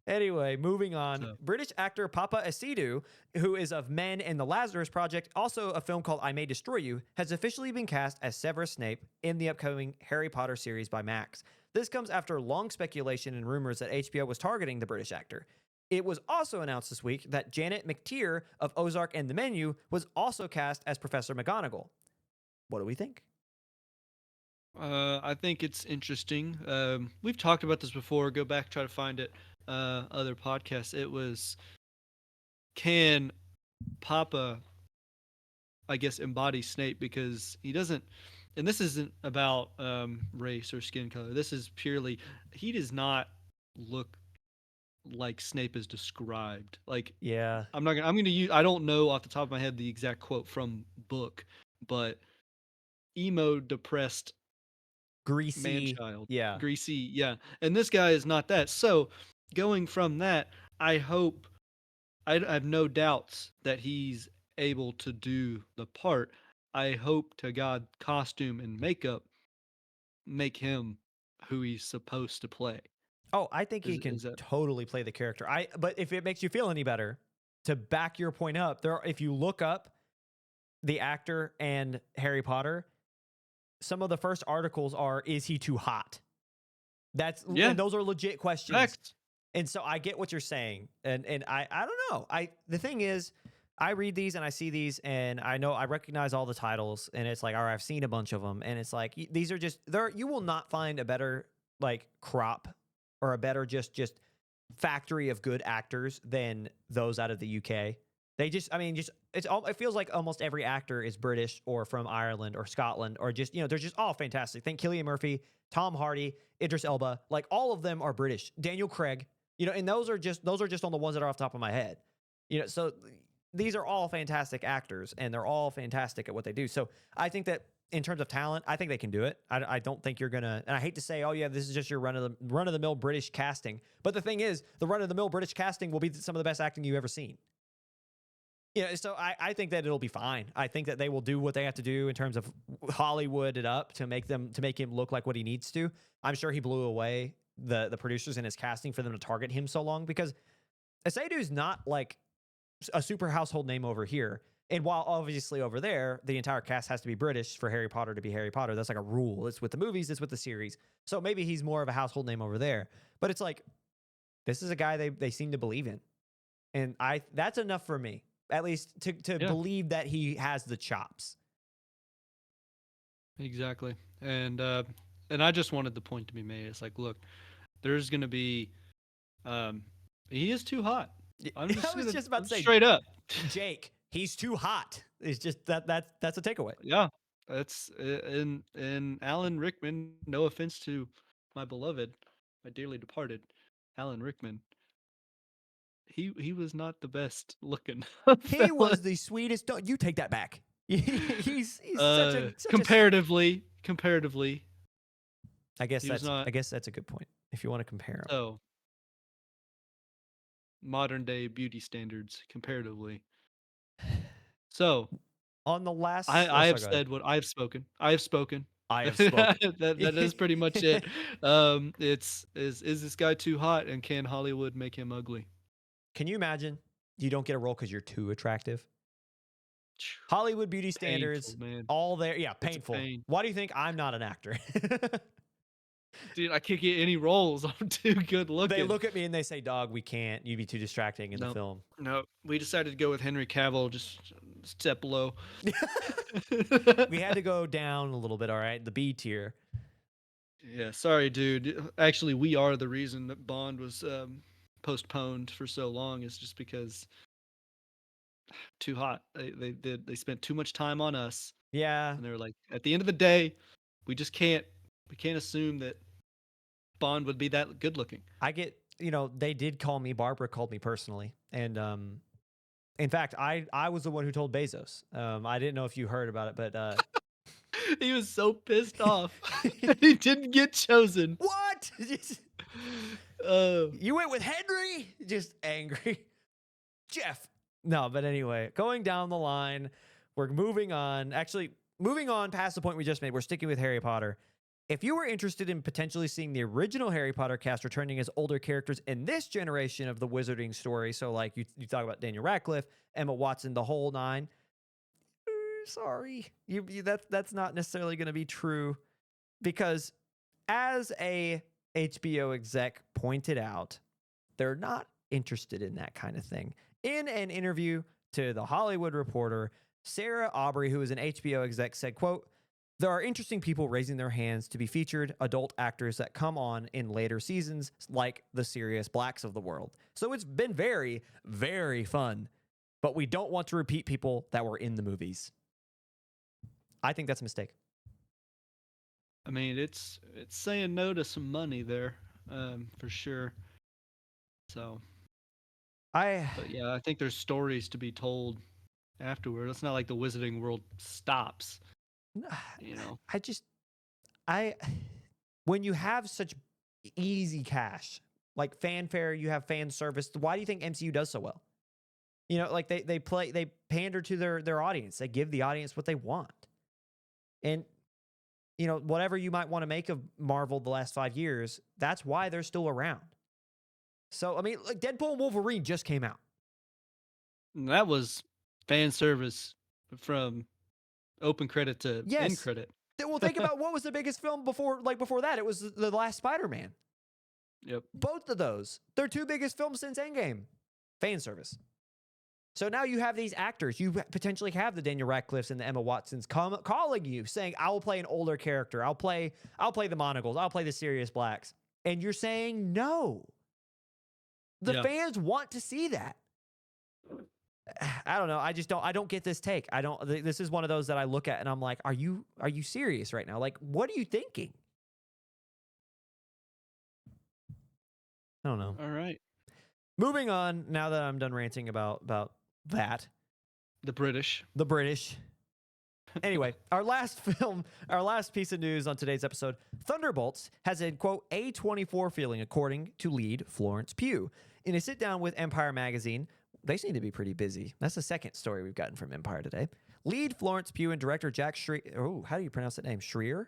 Anyway, moving on. So, British actor Papa Asidu, who is of Men and the Lazarus Project, also a film called I May Destroy You, has officially been cast as Severus Snape in the upcoming Harry Potter series by Max. This comes after long speculation and rumors that HBO was targeting the British actor. It was also announced this week that Janet McTeer of Ozark and The Menu was also cast as Professor McGonagall. What do we think? I think it's interesting. We've talked about this before. Go back, try to find it. Other podcasts. It was, can Papa, I guess, embody Snape, because he doesn't. And this isn't about race or skin color. This is purely, he does not look like Snape is described. Like, Yeah. I'm gonna use, I don't know off the top of my head the exact quote from book, but emo depressed man Greasy. child, Yeah. greasy, yeah. And this guy is not that. So going from that, I hope, I have no doubts that he's able to do the part. I hope to God costume and makeup make him who he's supposed to play. Oh, I think he can Is that totally play the character. But if it makes you feel any better, to back your point up, if you look up the actor and Harry Potter, some of the first articles are, is he too hot? Yeah, And those are legit questions. correct. And so I get what you're saying. And I don't know. The thing is, I read these and I see these and I know I recognize all the titles and it's like, all right, I've seen a bunch of them. And it's like, these are just there. You will not find a better like crop or a better just factory of good actors than those out of the UK. They just, I mean, just it feels like almost every actor is British or from Ireland or Scotland or just, they're just all fantastic. Think Cillian Murphy, Tom Hardy, Idris Elba, like all of them are British. Daniel Craig, and those are just on the ones that are off the top of my head. So these are all fantastic actors and they're all fantastic at what they do. So I think that in terms of talent, I think they can do it. I don't think you're gonna. And I hate to say, oh yeah, this is just your run of the mill British casting. But the thing is, the run of the mill British casting will be some of the best acting you've ever seen. So I think that it'll be fine. I think that they will do what they have to do in terms of Hollywood it up to make him look like what he needs to. I'm sure he blew away the producers in his casting for them to target him so long because Asadu's not like a super household name over here. And while obviously over there, the entire cast has to be British for Harry Potter to be Harry Potter. That's like a rule. It's with the movies, it's with the series. So maybe he's more of a household name over there. But it's like, this is a guy they seem to believe in. And that's enough for me, at least to Yeah, believe that he has the chops. exactly. And I just wanted the point to be made. It's like, look, there's gonna be, um, he is too hot. I'm I was just about to say, straight up. Jake, he's too hot. It's just that's a takeaway. Yeah, that's and Alan Rickman. No offense to my beloved, my dearly departed, Alan Rickman. He was not the best looking He fella. was the sweetest. Don't you take that back. He's such a Comparatively, I guess he was not. that's a good point. If you want to compare him. So modern day beauty standards, comparatively. So On the last, oh, I have sorry, go ahead. said what I have spoken. I have spoken. I have spoken. That is pretty much it. It's is this guy too hot, and can Hollywood make him ugly? Can you imagine you don't get a role because you're too attractive? Hollywood beauty Painful, standards, man. all there. Yeah, It's a painful. pain. Why do you think I'm not an actor? Dude, I can't get any roles. I'm too good They looking. look at me and they say, "Dog, we can't. You'd be too distracting in the No, film." no. We decided to go with Henry Cavill, just step low. We had to go down a little bit. All right, the B tier. Yeah, sorry, dude. Actually, we are the reason that Bond was postponed for so long. Is just because too hot. They spent too much time on us, Yeah, and they were like, at the end of the day, we just can't assume that Bond would be that good looking. I get they did call me. Barbara called me personally, and in fact, I was the one who told Bezos. I didn't know if you heard about it, but He was so pissed off that he didn't get chosen. what? Uh, You went with Henry? Just angry. Jeff. No, but anyway, going down the line, we're moving on. Actually, moving on past the point we just made, we're sticking with Harry Potter. If you were interested in potentially seeing the original Harry Potter cast returning as older characters in this generation of the wizarding story, so like you talk about Daniel Radcliffe, Emma Watson, the whole nine, sorry, that's not necessarily going to be true because as a HBO exec pointed out, they're not interested in that kind of thing. In an interview to The Hollywood Reporter, Sarah Aubrey, who is an HBO exec, said, quote, "There are interesting people raising their hands to be featured adult actors that come on in later seasons, like the Sirius Blacks of the world. So it's been very, very fun, but we don't want to repeat people that were in the movies." I think that's a mistake. I mean, it's saying no to some money there, for sure. So, but yeah, I think there's stories to be told afterward. It's not like the wizarding world stops, you know. I when you have such easy cash, like fanfare, you have fan service, why do you think MCU does so well? Like they pander to their audience. They give the audience what they want. And whatever you might want to make of Marvel the last 5 years, that's why they're still around. So, I mean, like Deadpool and Wolverine just came out. And that was fan service from open credit to end Yes. credit. Well, think about what was the biggest film before that. It was the last Spider-Man. Yep. Both of those, their two biggest films since Endgame. Fan service. So now you have these actors. You potentially have the Daniel Radcliffes and the Emma Watsons calling you, saying, "I will play an older character. I'll play the Monocles. I'll play the Sirius Blacks." And you're saying no. The fans want to see that. I don't know. I don't get this take. This is one of those that I look at and I'm like, are you serious right now? Like, what are you thinking? I don't know. All right. Moving on, now that I'm done ranting about that. The British. Anyway, our last piece of news on today's episode, Thunderbolts has a, quote, A24 feeling, according to lead Florence Pugh. In a sit-down with Empire Magazine, they seem to be pretty busy. That's the second story we've gotten from Empire today. Lead Florence Pugh and director Jack Schreier. Oh, how do you pronounce that name? Schreier?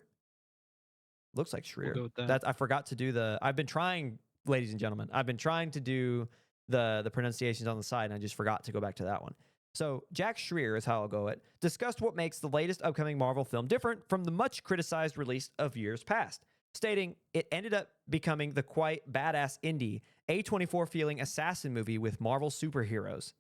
Looks like Schreier. We'll go with that. I forgot to do I've been trying, ladies and gentlemen, I've been trying to do the pronunciations on the side, and I just forgot to go back to that one. So Jack Schreier is how I'll go it, discussed what makes the latest upcoming Marvel film different from the much criticized release of years past, stating it ended up becoming the quite badass indie, A24 feeling assassin movie with Marvel superheroes.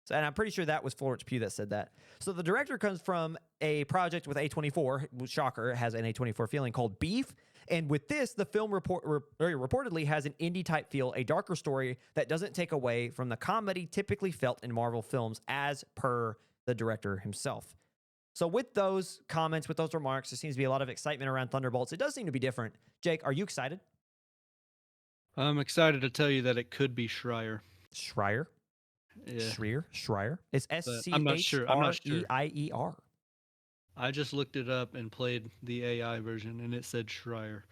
So, and I'm pretty sure that was Florence Pugh that said that. So the director comes from a project with A24, shocker, it has an A24 feeling, called Beef. And with this, the film reportedly has an indie type feel, a darker story that doesn't take away from the comedy typically felt in Marvel films, as per the director himself. So with those comments, with those remarks, there seems to be a lot of excitement around Thunderbolts. It does seem to be different. Jake, are you excited? I'm excited to tell you that it could be Schreier. Schreier? Yeah. Schreier? It's I'm not sure. Schreier. I just looked it up and played the AI version, and it said Schreier.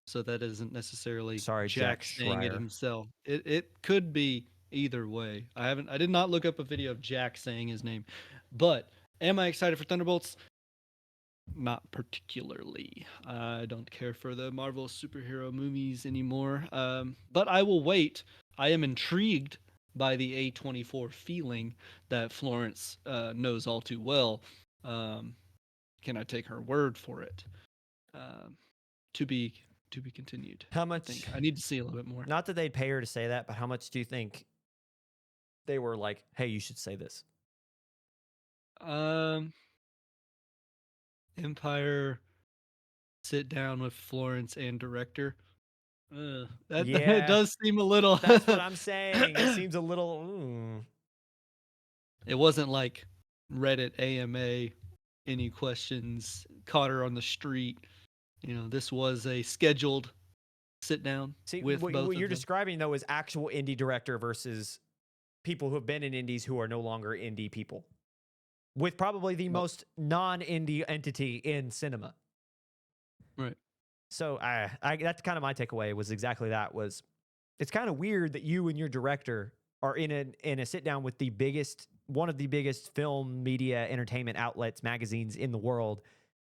So that isn't necessarily Jack saying it himself. It could be either way. I did not look up a video of Jack saying his name. But am I excited for Thunderbolts? Not particularly. I don't care for the Marvel superhero movies anymore. But I will wait. I am intrigued by the A24 feeling that Florence knows all too well. Can I take her word for it? To be continued. How much? I need to see a little bit more. Not that they'd pay her to say that, but how much do you think they were like, "Hey, you should say this"? Empire sit down with Florence and director. That Yeah, it does seem a little. That's what I'm saying. It seems a little. It wasn't like Reddit AMA. Any questions? Caught her on the street. This was a scheduled sit down See, with both what of you're them. describing though is actual indie director versus people who have been in indies who are no longer indie people, with probably the Well, most non-indie entity in cinema. right. So that's kind of my takeaway was exactly that. Was it's kind of weird that you and your director are in a sit down with the biggest one of the biggest film media entertainment outlets magazines in the world,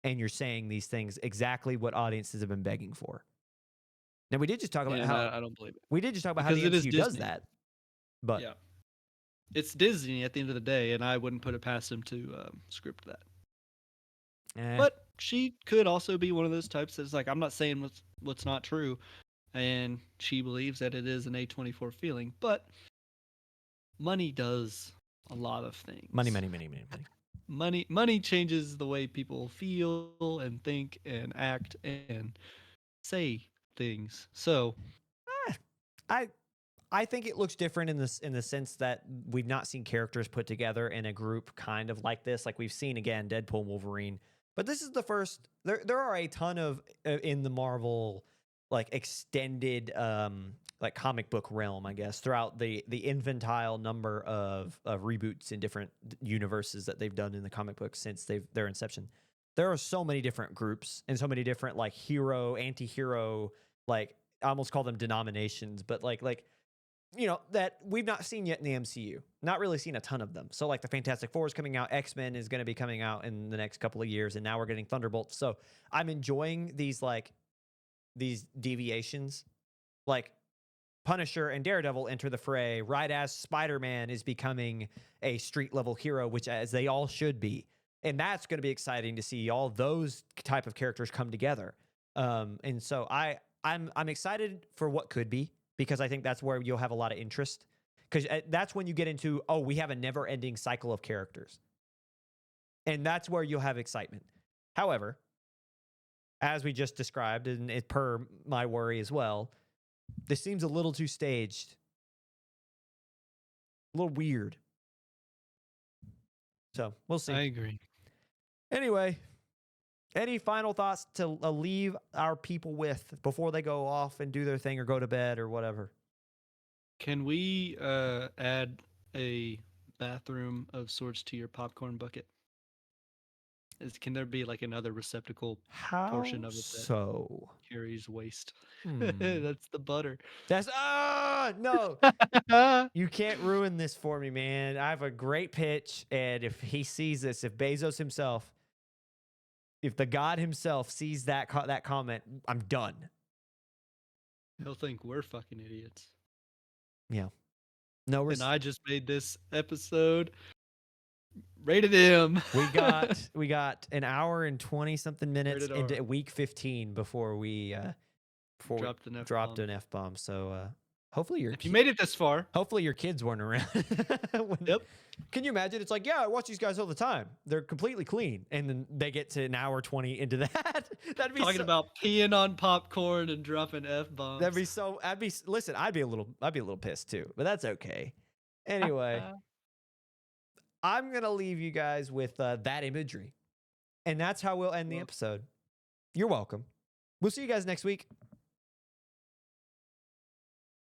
and you're saying these things exactly what audiences have been begging for. Now we did just talk about And how I don't believe it the because it is MCU does Disney. that, but Yeah, it's Disney at the end of the day, and I wouldn't put it past them to script that. eh, But she could also be one of those types that's like, I'm not saying what's not true, and she believes that it is an A24 feeling, but money does a lot of money, things. money, money, money, money. Money changes the way people feel and think and act and say things. So Eh, I I think it looks different in the sense that we've not seen characters put together in a group kind of like this. Like we've seen again Deadpool, and Wolverine, but this is the first. There are a ton of in the Marvel like extended like comic book realm, I guess, throughout the infantile number of reboots in different universes that they've done in the comic books since their inception. There are so many different groups and so many different like hero, anti-hero, like I almost call them denominations, but like that we've not seen yet in the MCU. Not really seen a ton of them. So like the Fantastic Four is coming out, X-Men is going to be coming out in the next couple of years, and now we're getting Thunderbolts. So I'm enjoying these deviations. Like Punisher and Daredevil enter the fray right as Spider-Man is becoming a street level hero, which as they all should be. And that's going to be exciting to see all those type of characters come together. And so I'm excited for what could be because I think that's where you'll have a lot of interest because that's when you get into we have a never-ending cycle of characters, and that's where you'll have excitement. However, as we just described, and it per my worry as well, this seems a little too staged, a little weird. So we'll see. I agree. Anyway, any final thoughts to leave our people with before they go off and do their thing or go to bed or whatever? Can we add a bathroom of sorts to your popcorn bucket? Can there be like another receptacle How portion of it that so? carries waste? Hmm. That's the butter. That's no. You can't ruin this for me, man. I have a great pitch, and if he sees this, if Bezos himself, if the God himself sees that that comment, I'm done. He'll think we're fucking idiots. Yeah. No, And I just made this episode rated M. we got an hour and 20 something minutes Rated into R. week 15 before we Dropped an dropped F-bomb. an F-bomb. So hopefully If you made it this far, hopefully your kids weren't around. yep. Can you imagine? It's like, yeah, I watch these guys all the time. They're completely clean. And then they get to an hour 20 into that. That'd be Talking about peeing on popcorn and dropping F-bombs. that'd be so listen, I'd be a little pissed too, but that's okay. Anyway, I'm going to leave you guys with that imagery. And that's how we'll end the episode. You're welcome. We'll see you guys next week.